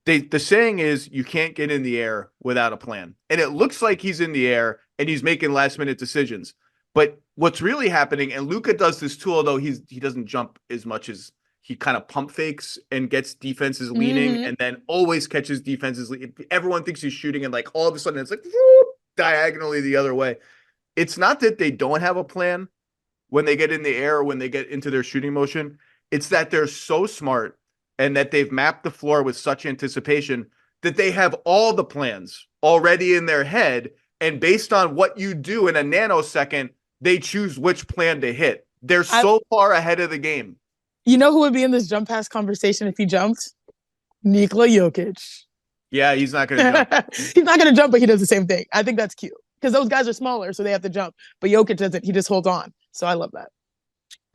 the saying is you can't get in the air without a plan. And it looks like he's in the air and he's making last minute decisions. But what's really happening, and Luka does this too, although he doesn't jump as much as he kind of pump fakes and gets defenses leaning and then always catches defenses. Everyone thinks he's shooting and like all of a sudden it's like whoop, diagonally the other way. It's not that they don't have a plan when they get in the air or when they get into their shooting motion. It's that they're so smart and that they've mapped the floor with such anticipation that they have all the plans already in their head. And based on what you do in a nanosecond, they choose which plan to hit. They're so far ahead of the game. You know who would be in this jump pass conversation if he jumped? Nikola Jokic. Yeah, he's not going to jump. He's not going to jump, but he does the same thing. I think that's cute because those guys are smaller, so they have to jump. But Jokic doesn't. He just holds on. So I love that.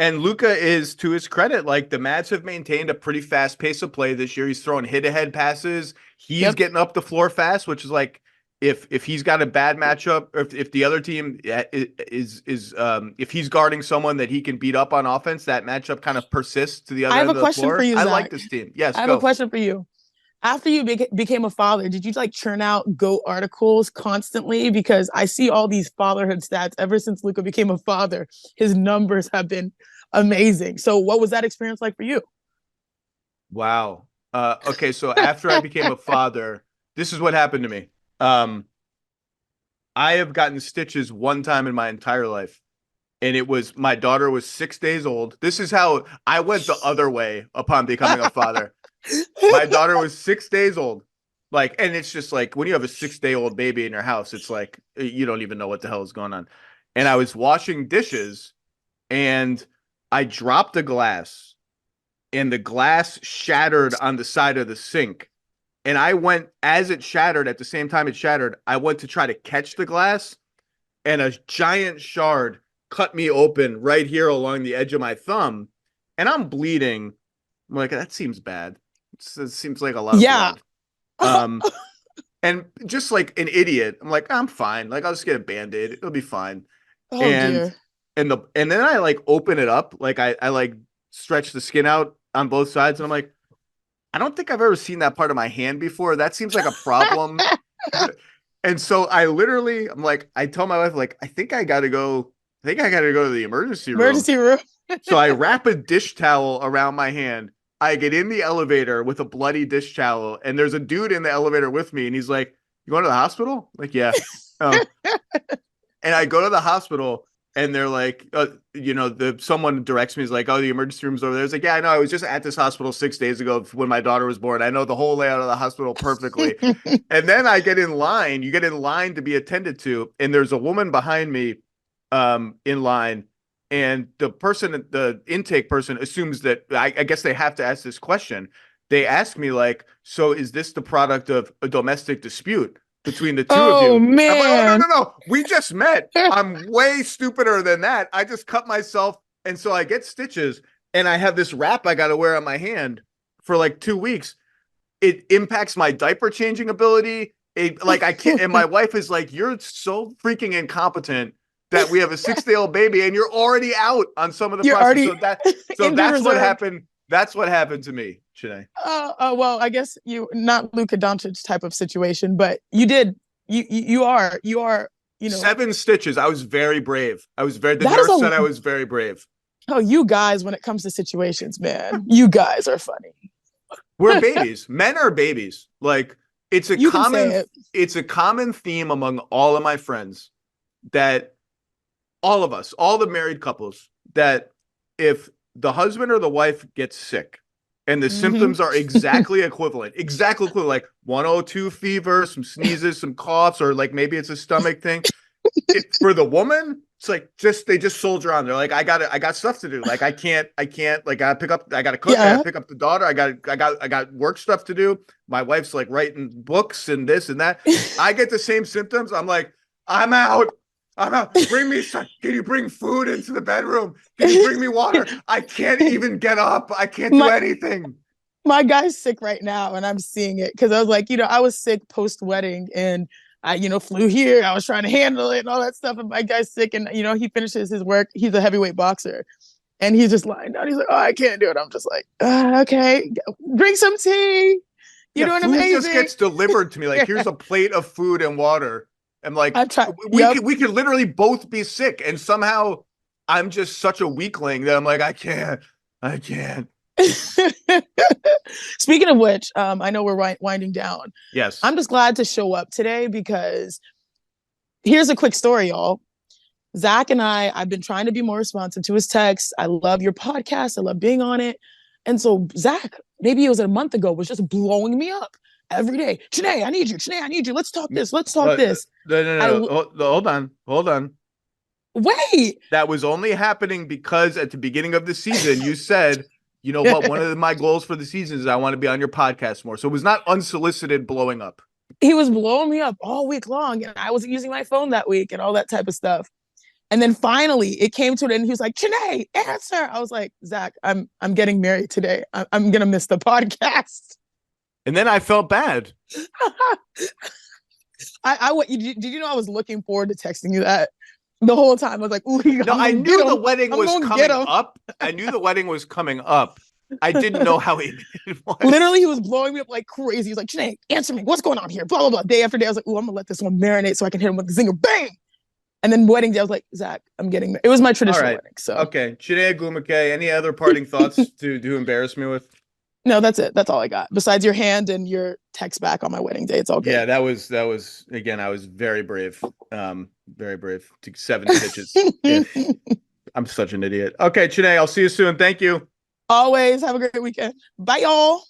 And Luka is, to his credit, like the Mavs have maintained a pretty fast pace of play this year. He's throwing hit-ahead passes. He's getting up the floor fast, which is like if he's got a bad matchup, or if the other team is if he's guarding someone that he can beat up on offense, that matchup kind of persists to the other end of the floor. I have a question for you, Zach. I like this team. Yes, I have a question for you. After you became a father, did you like churn out GOAT articles constantly? Because I see all these fatherhood stats ever since Luka became a father. His numbers have been amazing. So what was that experience like for you? Wow. Okay, so after I became a father, this is what happened to me. I have gotten stitches one time in my entire life, and it was my daughter was 6 days old. This is how I went the other way upon becoming a father. My daughter was 6 days old. Like, and it's just like when you have a 6-day-old baby in your house, it's like you don't even know what the hell is going on. And I was washing dishes and I dropped a glass and the glass shattered on the side of the sink. And I went, as it shattered, at the same time it shattered, I went to try to catch the glass, and a giant shard cut me open right here along the edge of my thumb. And I'm bleeding. I'm like, that seems bad. It seems like a lot of blood. And just like an idiot, I'm like, I'm fine. Like, I'll just get a Band-Aid. It'll be fine. Oh, dear. And then I like open it up. Like I like stretch the skin out on both sides. And I'm like, I don't think I've ever seen that part of my hand before. That seems like a problem. And so I'm like, I tell my wife, like, I think I got to go to the emergency room. So I wrap a dish towel around my hand. I get in the elevator with a bloody dish towel, and there's a dude in the elevator with me, and he's like, "You going to the hospital?" I'm like, yeah. And I go to the hospital, and they're like, someone directs me. He's like, "Oh, the emergency room's over there." It's like, "Yeah, I know. I was just at this hospital 6 days ago when my daughter was born. I know the whole layout of the hospital perfectly." And then I get in line. You get in line to be attended to, and there's a woman behind me in line. And the intake person assumes that I guess they have to ask this question. They ask me like, so is this the product of a domestic dispute between the two of you? Oh, man. I'm like, no. We just met. I'm way stupider than that. I just cut myself. And so I get stitches and I have this wrap I got to wear on my hand for like 2 weeks. It impacts my diaper changing ability. I can't. And my wife is like, you're so freaking incompetent that we have a 6-day-old baby and you're already out on some of the process. So that's what happened. That's what happened to me, Chiney. Well, I guess not Luka Doncic type of situation, but you are 7 stitches. I was very brave. The nurse said I was very brave. Oh, you guys, when it comes to situations, man, you guys are funny. We're babies. Men are babies. Like it's a You can say it's a common theme among all of my friends that all of us, all the married couples, that if the husband or the wife gets sick and the symptoms are exactly equivalent, like 102 fever, some sneezes, some coughs, or like maybe it's a stomach thing. For the woman, it's like they just soldier on. They're like, I got stuff to do. Like I can't, like I gotta cook, I gotta pick up the daughter, I got work stuff to do. My wife's like writing books and this and that. I get the same symptoms. I'm like, I'm out. Bring me some. Can you bring food into the bedroom? Can you bring me water? I can't even get up. I can't do anything. My guy's sick right now, and I'm seeing it because I was like, I was sick post-wedding, and I, flew here. I was trying to handle it and all that stuff, and my guy's sick, and he finishes his work. He's a heavyweight boxer, and he's just lying down. He's like, "Oh, I can't do it." I'm just like, "Okay, drink some tea. You're doing amazing." Food just gets delivered to me. Like, here's a plate of food and water. And like, we could literally both be sick, and somehow I'm just such a weakling that I'm like, I can't. Speaking of which, I know we're winding down. Yes. I'm just glad to show up today because here's a quick story, y'all. Zach and I've been trying to be more responsive to his texts. I love your podcast. I love being on it. And so Zach, maybe it was a month ago, was just blowing me up every day. Chiney, I need you. Chiney, I need you. Let's talk this. No. Hold on. Wait. That was only happening because at the beginning of the season, you said, you know what? One of my goals for the season is I want to be on your podcast more. So it was not unsolicited blowing up. He was blowing me up all week long, and I wasn't using my phone that week and all that type of stuff. And then finally it came to it, and he was like, Chiney, answer. I was like, Zach, I'm getting married today. I'm going to miss the podcast. And then I felt bad. Did you know I was looking forward to texting you that the whole time? I was like, ooh, I knew the wedding was coming up. I knew the wedding was coming up. I didn't know how it was. Literally, he was blowing me up like crazy. He was like, Chiney, answer me. What's going on here? Blah, blah, blah. Day after day, I was like, ooh, I'm going to let this one marinate so I can hit him with the zinger. Bang! And then wedding day, I was like, Zach, I'm getting married. It was my traditional wedding. So okay. Chiney Ogwumike, any other parting thoughts to embarrass me with? No, that's it. That's all I got. Besides your hand and your text back on my wedding day, it's all good. Yeah, that was again. I was very brave. Very brave. Took 7 pitches. I'm such an idiot. Okay, Chiney, I'll see you soon. Thank you. Always have a great weekend. Bye, y'all.